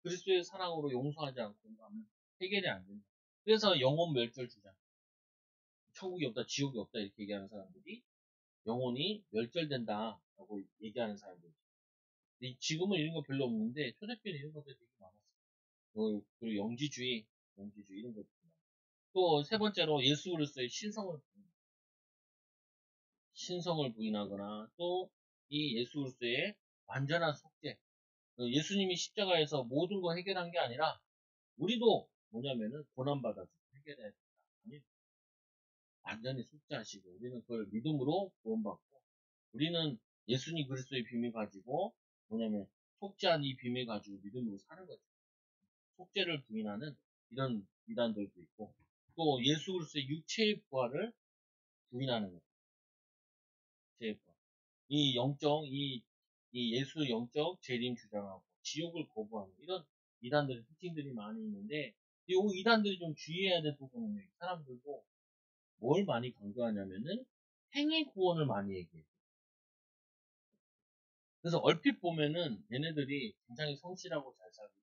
그리스도의 사랑으로 용서하지 않고 하면 해결이 안 된다. 그래서 영혼 멸절 주장. 천국이 없다, 지옥이 없다 이렇게 얘기하는 사람들이 영혼이 멸절된다라고 얘기하는 사람들. 지금은 이런 거 별로 없는데 초대교회 이런 것들 되게 많았어요. 그리고 영지주의 이런 것들. 또 세 번째로 예수 그리스도의 신성을 부인하거나 또 이 예수 그리스도의 완전한 속죄. 예수님이 십자가에서 모든 거 해결한 게 아니라 우리도 뭐냐면은 고난받아서 해결해야 된다. 아니, 완전히 속죄하시고 우리는 그걸 믿음으로 구원받고 우리는 예수님 그리스도의 비밀 가지고 뭐냐면 속죄한 이 비밀 가지고 믿음으로 사는 거죠. 속죄를 부인하는 이런 이단들도 있고 또 예수 그리스도의 육체의 부활을 부인하는 거죠. 육체의 부활. 이 영적 이 예수 영적 재림 주장하고 지옥을 거부하는 이런 이단들의 특징들이 많이 있는데 이 이단들이 좀 주의해야 될 부분은 사람들도 뭘 많이 강조하냐면은 행위 구원을 많이 얘기해요. 그래서 얼핏 보면은 얘네들이 굉장히 성실하고 잘 살고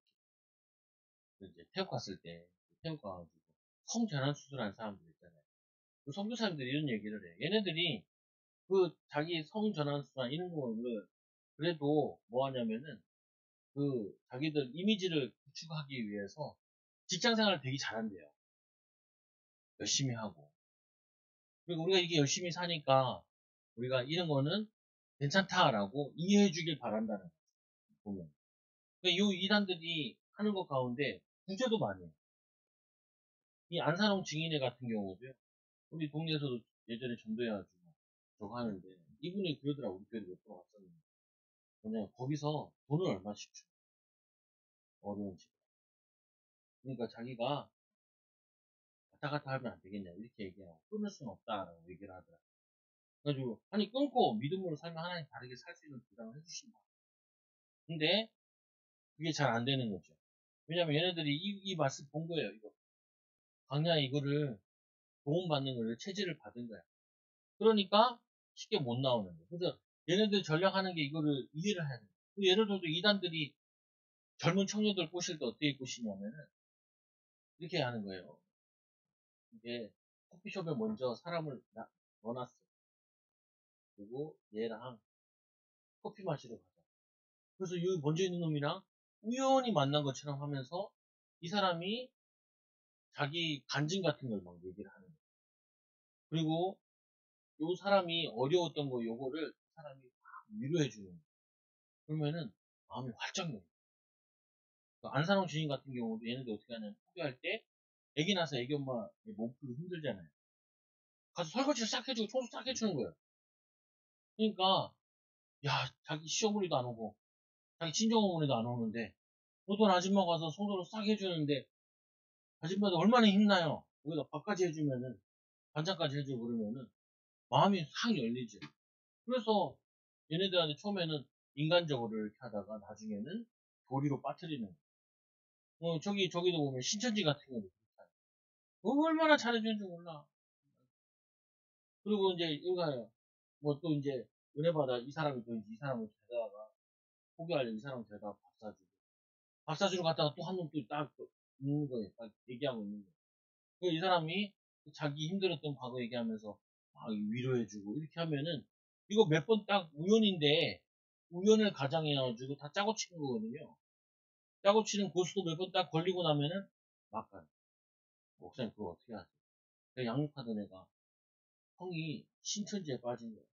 이제 태국 갔을 때 태국 가가지고 성전환 수술한 사람들 있잖아요. 그 선교사님들이 이런 얘기를 해. 얘네들이 그 자기 성전환 수술한 이런 거를 그래도 뭐 하냐면은 그 자기들 이미지를 구축하기 위해서 직장생활 되게 잘한대요. 열심히 하고. 그리고 우리가 이게 열심히 사니까 우리가 이런 거는 괜찮다라고 이해해 주길 바란다는 거죠. 보면. 그러니까 이 이단들이 하는 것 가운데 구제도 많이 해요. 이 안산홍 증인회 같은 경우도요. 우리 동네에서도 예전에 전도해가지고 저거 하는데 이분이 그러더라고. 우리 교회도 몇 번 왔었는데. 뭐냐 거기서 돈을 얼마씩 줘. 어려운 집. 그러니까 자기가 왔다 갔다 하면 안 되겠냐 이렇게 얘기하고 끊을 수는 없다라고 얘기를 하더라고요. 그래가지고 아니 끊고 믿음으로 살면 하나님 다르게 살 수 있는 보장을 해주신다. 근데 그게 잘 안 되는 거죠. 왜냐면 얘네들이 이 맛을 본 거예요. 이거 강야에 이거를 도움받는 거를 체질을 받은 거야. 그러니까 쉽게 못 나오는 거예요. 그래서 얘네들 전략하는 게 이거를 이해를 해야 돼요. 예를 들어서 이단들이 젊은 청년들 꼬실 때 어떻게 꼬시냐면은 이렇게 하는 거예요. 이게 커피숍에 먼저 사람을 넣어놨어. 그리고 얘랑 커피 마시러 가자. 그래서 여기 먼저 있는 놈이랑 우연히 만난 것처럼 하면서 이 사람이 자기 간증 같은 걸 막 얘기를 하는 거예요. 그리고 요 사람이 어려웠던 거 요거를 그 사람이 막 위로해 주는 거예요. 그러면은 마음이 활짝 열려요. 안산홍 주인 같은 경우도 얘네들 어떻게 하냐면 포기할 때 애기 나서 애기 엄마 몸 풀기 힘들잖아요. 가서 설거지를 싹 해주고 청소 싹 해주는 거예요. 그러니까 야 자기 시어머니도 안 오고 자기 친정어머니도 안 오는데 어떤 아줌마 가서 청소를 싹 해주는데 아줌마도 얼마나 힘나요. 거기다 밥까지 해주면은 반찬까지 해주고 그러면은 마음이 싹 열리죠. 그래서 얘네들한테 처음에는 인간적으로 이렇게 하다가 나중에는 도리로 빠뜨리는 저기도 보면 신천지 같은 경우도 그렇잖아요. 얼마나 잘해주는지 몰라. 그리고 이제 이거요. 뭐 또 이제 은혜 받아 이 사람이 또 이제 이 사람을 데려다가 포기하려 이 사람을 데려다가 밥 사주러 갔다가 또 한 놈 또 딱 있는 거예요. 딱 얘기하고 있는 거예요. 이 사람이 자기 힘들었던 과거 얘기하면서 막 위로해주고 이렇게 하면은 이거 몇 번 딱 우연인데 우연을 가장해가지고 다 짜고 치는 거거든요. 짜고 치는 고수도 몇 번 딱 걸리고 나면은 막 가요. 목사님 그거 어떻게 하세요? 양육하던 애가 형이 신천지에 빠진 거예요.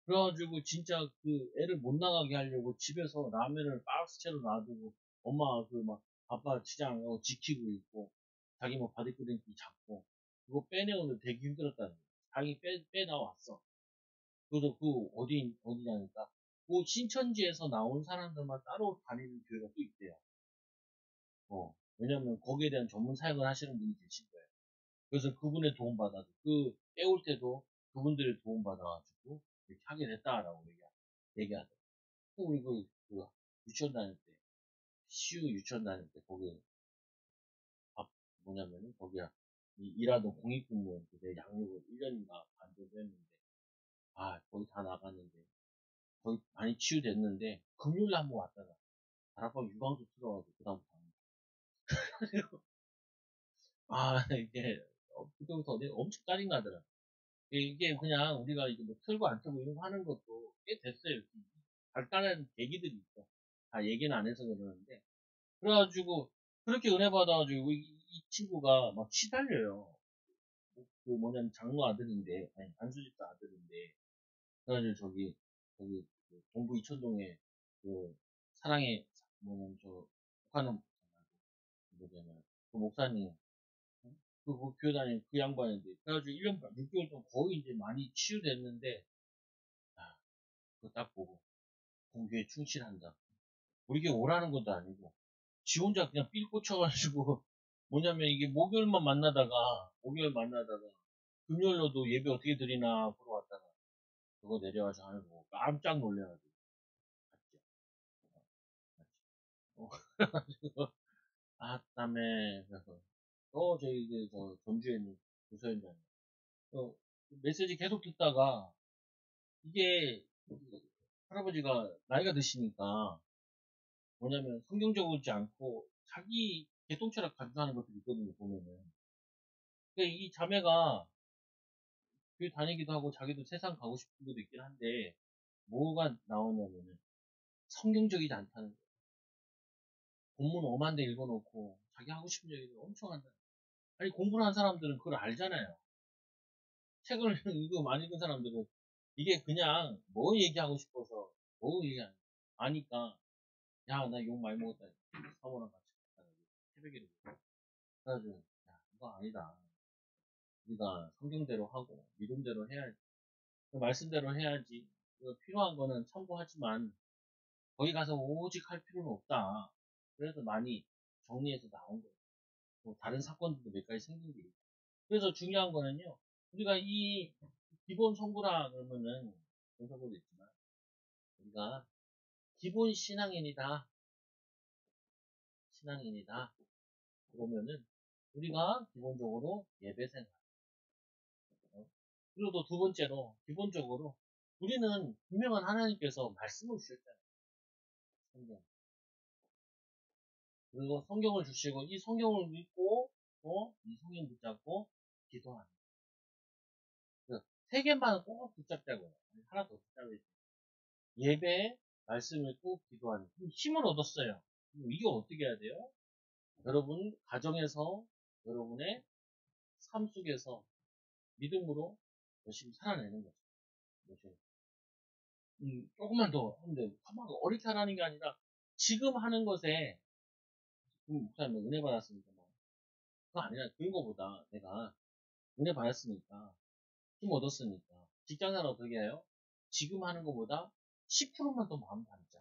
그래가지고 진짜 그 애를 못 나가게 하려고 집에서 라면을 박스채로 놔두고 엄마 그 막 아빠 치장 지키고 있고 자기 뭐 바디크림기 잡고, 그거 빼내오는 되게 힘들었다는 거야. 자기 빼나왔어. 그래서 어디냐니까, 그 신천지에서 나온 사람들만 따로 다니는 교회가 또 있대요. 왜냐면 거기에 대한 전문 사역을 하시는 분이 계신 거예요. 그래서 그분의 도움받아서, 빼올 때도 그분들의 도움받아가지고, 이렇게 하게 됐다라고 얘기하더라고요. 우리 유치원 다닐 때, CU 유치원 다닐 때, 거기, 거기야, 일하던 공익근무원들 내 양육을 1년인가 반 정도 했는데, 거기 다 나갔는데, 거의 많이 치유됐는데, 금요일에 한번 왔다가, 다락방 유방도 틀어가지고, 그다음부터 안 가. 이게, 그때부터 엄청 짜증나더라. 이게 그냥 우리가 이게 뭐 틀고 안 틀고 이런 거 하는 것도 꽤 됐어요. 발달한 계기들이 있어. 다 얘기는 안 해서 그러는데. 그래가지고, 그렇게 은혜 받아가지고, 이 친구가 막 시달려요. 장로 아들인데, 아니, 안수집사 아들인데, 그래가지고 저기, 동부 이천동에, 그, 사랑의, 북한은, 뭐냐면, 그 목사님, 교회 다니는 그 양반인데, 그래가지고 1년 반, 6개월 동안 거의 이제 많이 치유됐는데, 그거 딱 보고, 공교에 충실한다. 우리 교회 오라는 것도 아니고, 지 혼자 그냥 삘 꽂혀가지고, 이게 목요일 만나다가, 금요일로도 예배 어떻게 드리나 보러 왔다가, 그거 내려와서 하는 거 깜짝 놀래가지고, 그래가지고, 다음에, 그래서, 저희, 전주에 있는 부서연장, 메시지 계속 듣다가, 이게, 할아버지가 나이가 드시니까, 성경적이지 않고, 자기 개똥철학 가져가는 것들이 있거든요, 보면은. 이 자매가, 교회 다니기도 하고, 자기도 세상 가고 싶은 것도 있긴 한데, 뭐가 나오냐면은, 성경적이지 않다는 거예요. 본문 오만 대 읽어놓고, 자기 하고 싶은 얘기를 엄청 한다. 아니, 공부를 한 사람들은 그걸 알잖아요. 책을 많이 읽은 사람들은, 이게 그냥, 뭐 얘기하고 싶어서, 뭐 얘기하는, 아니까, 야, 나 욕 많이 먹었다. 사모랑 같이 갔다가, 새벽에 그래가지고, 야, 이거 아니다. 우리가 성경대로 하고, 믿음대로 해야지. 그 말씀대로 해야지. 필요한 거는 참고하지만, 거기 가서 오직 할 필요는 없다. 그래서 많이 정리해서 나온 거예요. 뭐 다른 사건들도 몇 가지 생긴 게 있고. 그래서 중요한 거는요, 우리가 이 기본 성부라 그러면은, 성서도 있지만, 우리가 기본 신앙인이다. 그러면은, 우리가 기본적으로 예배생활. 그리고 또 두 번째로, 기본적으로, 우리는 분명한 하나님께서 말씀을 주셨잖아요. 성경. 그리고 성경을 주시고, 이 성경을 믿고, 이 성경 붙잡고, 기도하는. 세 개만 꼭 붙잡자고요. 하나 더 붙잡아야지. 예배, 말씀을 꼭 기도하는. 힘을 얻었어요. 이게 어떻게 해야 돼요? 여러분, 가정에서, 여러분의 삶 속에서 믿음으로 열심히 살아내는 거죠. 열심히. 조금만 더 하는데, 가만 어렵게 하라는 게 아니라, 지금 하는 것에, 목사님 은혜 받았으니까, 그거 아니라, 그런 거보다 내가 은혜 받았으니까, 힘 얻었으니까, 직장생활 어떻게 해요? 지금 하는 것보다 10%만 더 마음 담자.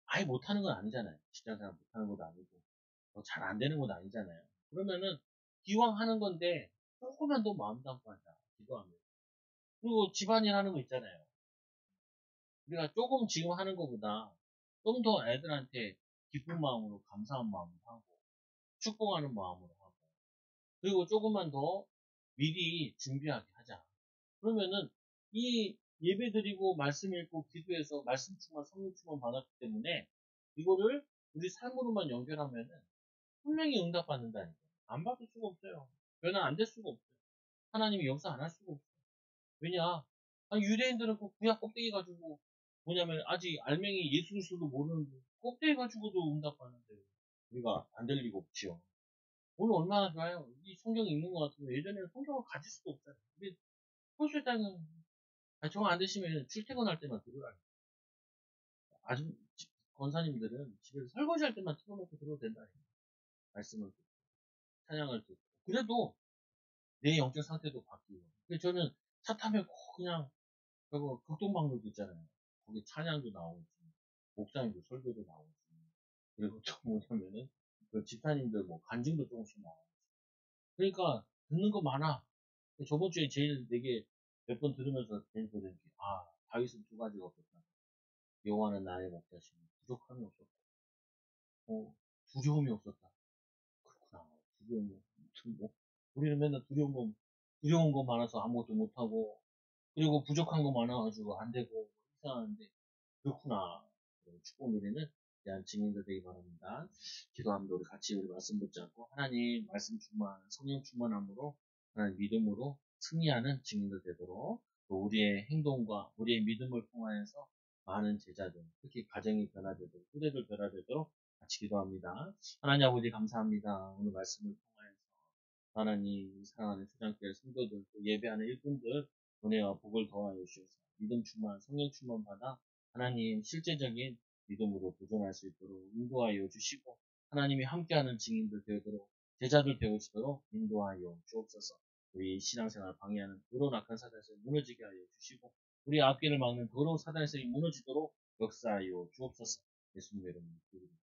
아예 못하는 건 아니잖아요. 직장생활 못하는 것도 아니고, 잘 안 되는 건 아니잖아요. 그러면은, 기왕 하는 건데, 조금만 더 마음 담고 하자. 기도하면. 그리고 집안일 하는 거 있잖아요. 우리가 조금 지금 하는 것보다 좀 더 애들한테 기쁜 마음으로 감사한 마음으로 하고 축복하는 마음으로 하고 그리고 조금만 더 미리 준비하게 하자. 그러면은 이 예배 드리고 말씀 읽고 기도해서 말씀 충만 성령 충만 받았기 때문에 이거를 우리 삶으로만 연결하면은 분명히 응답받는다니까. 안 받을 수가 없어요. 변화 안 될 수가 없어요. 하나님이 역사 안 할 수가 없어요. 왜냐? 유대인들은 그 구약 껍데기 가지고 아직 알맹이 예수 그리스도도 모르는데 껍데기 가지고도 응답하는데 우리가 안 될 리가 없지요. 오늘 얼마나 좋아요. 이 성경 읽는 것 같으면 예전에는 성경을 가질 수도 없잖아요. 근데 홀수당은 정안 되시면 출퇴근할 때만 들으라. 아주 권사님들은 집에서 설거지할 때만 틀어놓고 들어도 된다. 말씀을. 찬양을 듣고 그래도 내 영적 상태도 바뀌고. 근데 저는 차 타면 꼭 그냥 저거 극동방송도 있잖아요. 거기 찬양도 나오지, 목사님도 설교도 나오지. 그리고 또 뭐냐면은 그 집사님들 뭐 간증도 조금씩 나오지. 그러니까 듣는 거 많아. 저번 주에 제일 되게 몇 번 들으면서 제일 들은 게, 다윗은 두 가지가 없었다. 여호와는 나의 목자시니 부족함이 없었다. 두려움이 없었다. 그렇구나. 두려움이 무슨 뭐 우리는 맨날 두려운 거 많아서 아무것도 못하고 그리고 부족한 거 많아가지고 안 되고 이상한데 그렇구나. 축복 미래는 대한 증인도 되기 바랍니다. 기도합니다. 우리 같이 우리 말씀 붙지 않고 하나님 말씀 충만, 성령 충만함으로 하나님 믿음으로 승리하는 증인도 되도록 또 우리의 행동과 우리의 믿음을 통하여서 많은 제자들, 특히 가정이 변화되도록, 후대들 변화되도록 같이 기도합니다. 하나님 아버지 감사합니다. 오늘 말씀을 통하여서 하나님 사랑하는 초장교회 성도들, 또 예배하는 일꾼들 은혜와 복을 더하여 주셔서 믿음 충만, 성령 충만 받아 하나님 실제적인 믿음으로 도전할 수 있도록 인도하여 주시고 하나님이 함께하는 증인들 되도록 제자들 되어지도록 인도하여 주옵소서. 우리 신앙생활 방해하는 더러운 악한 사단에서 무너지게 하여 주시고 우리 앞길을 막는 더러운 사단에서 무너지도록 역사하여 주옵소서. 예수님의 이름으로 기도드립니다.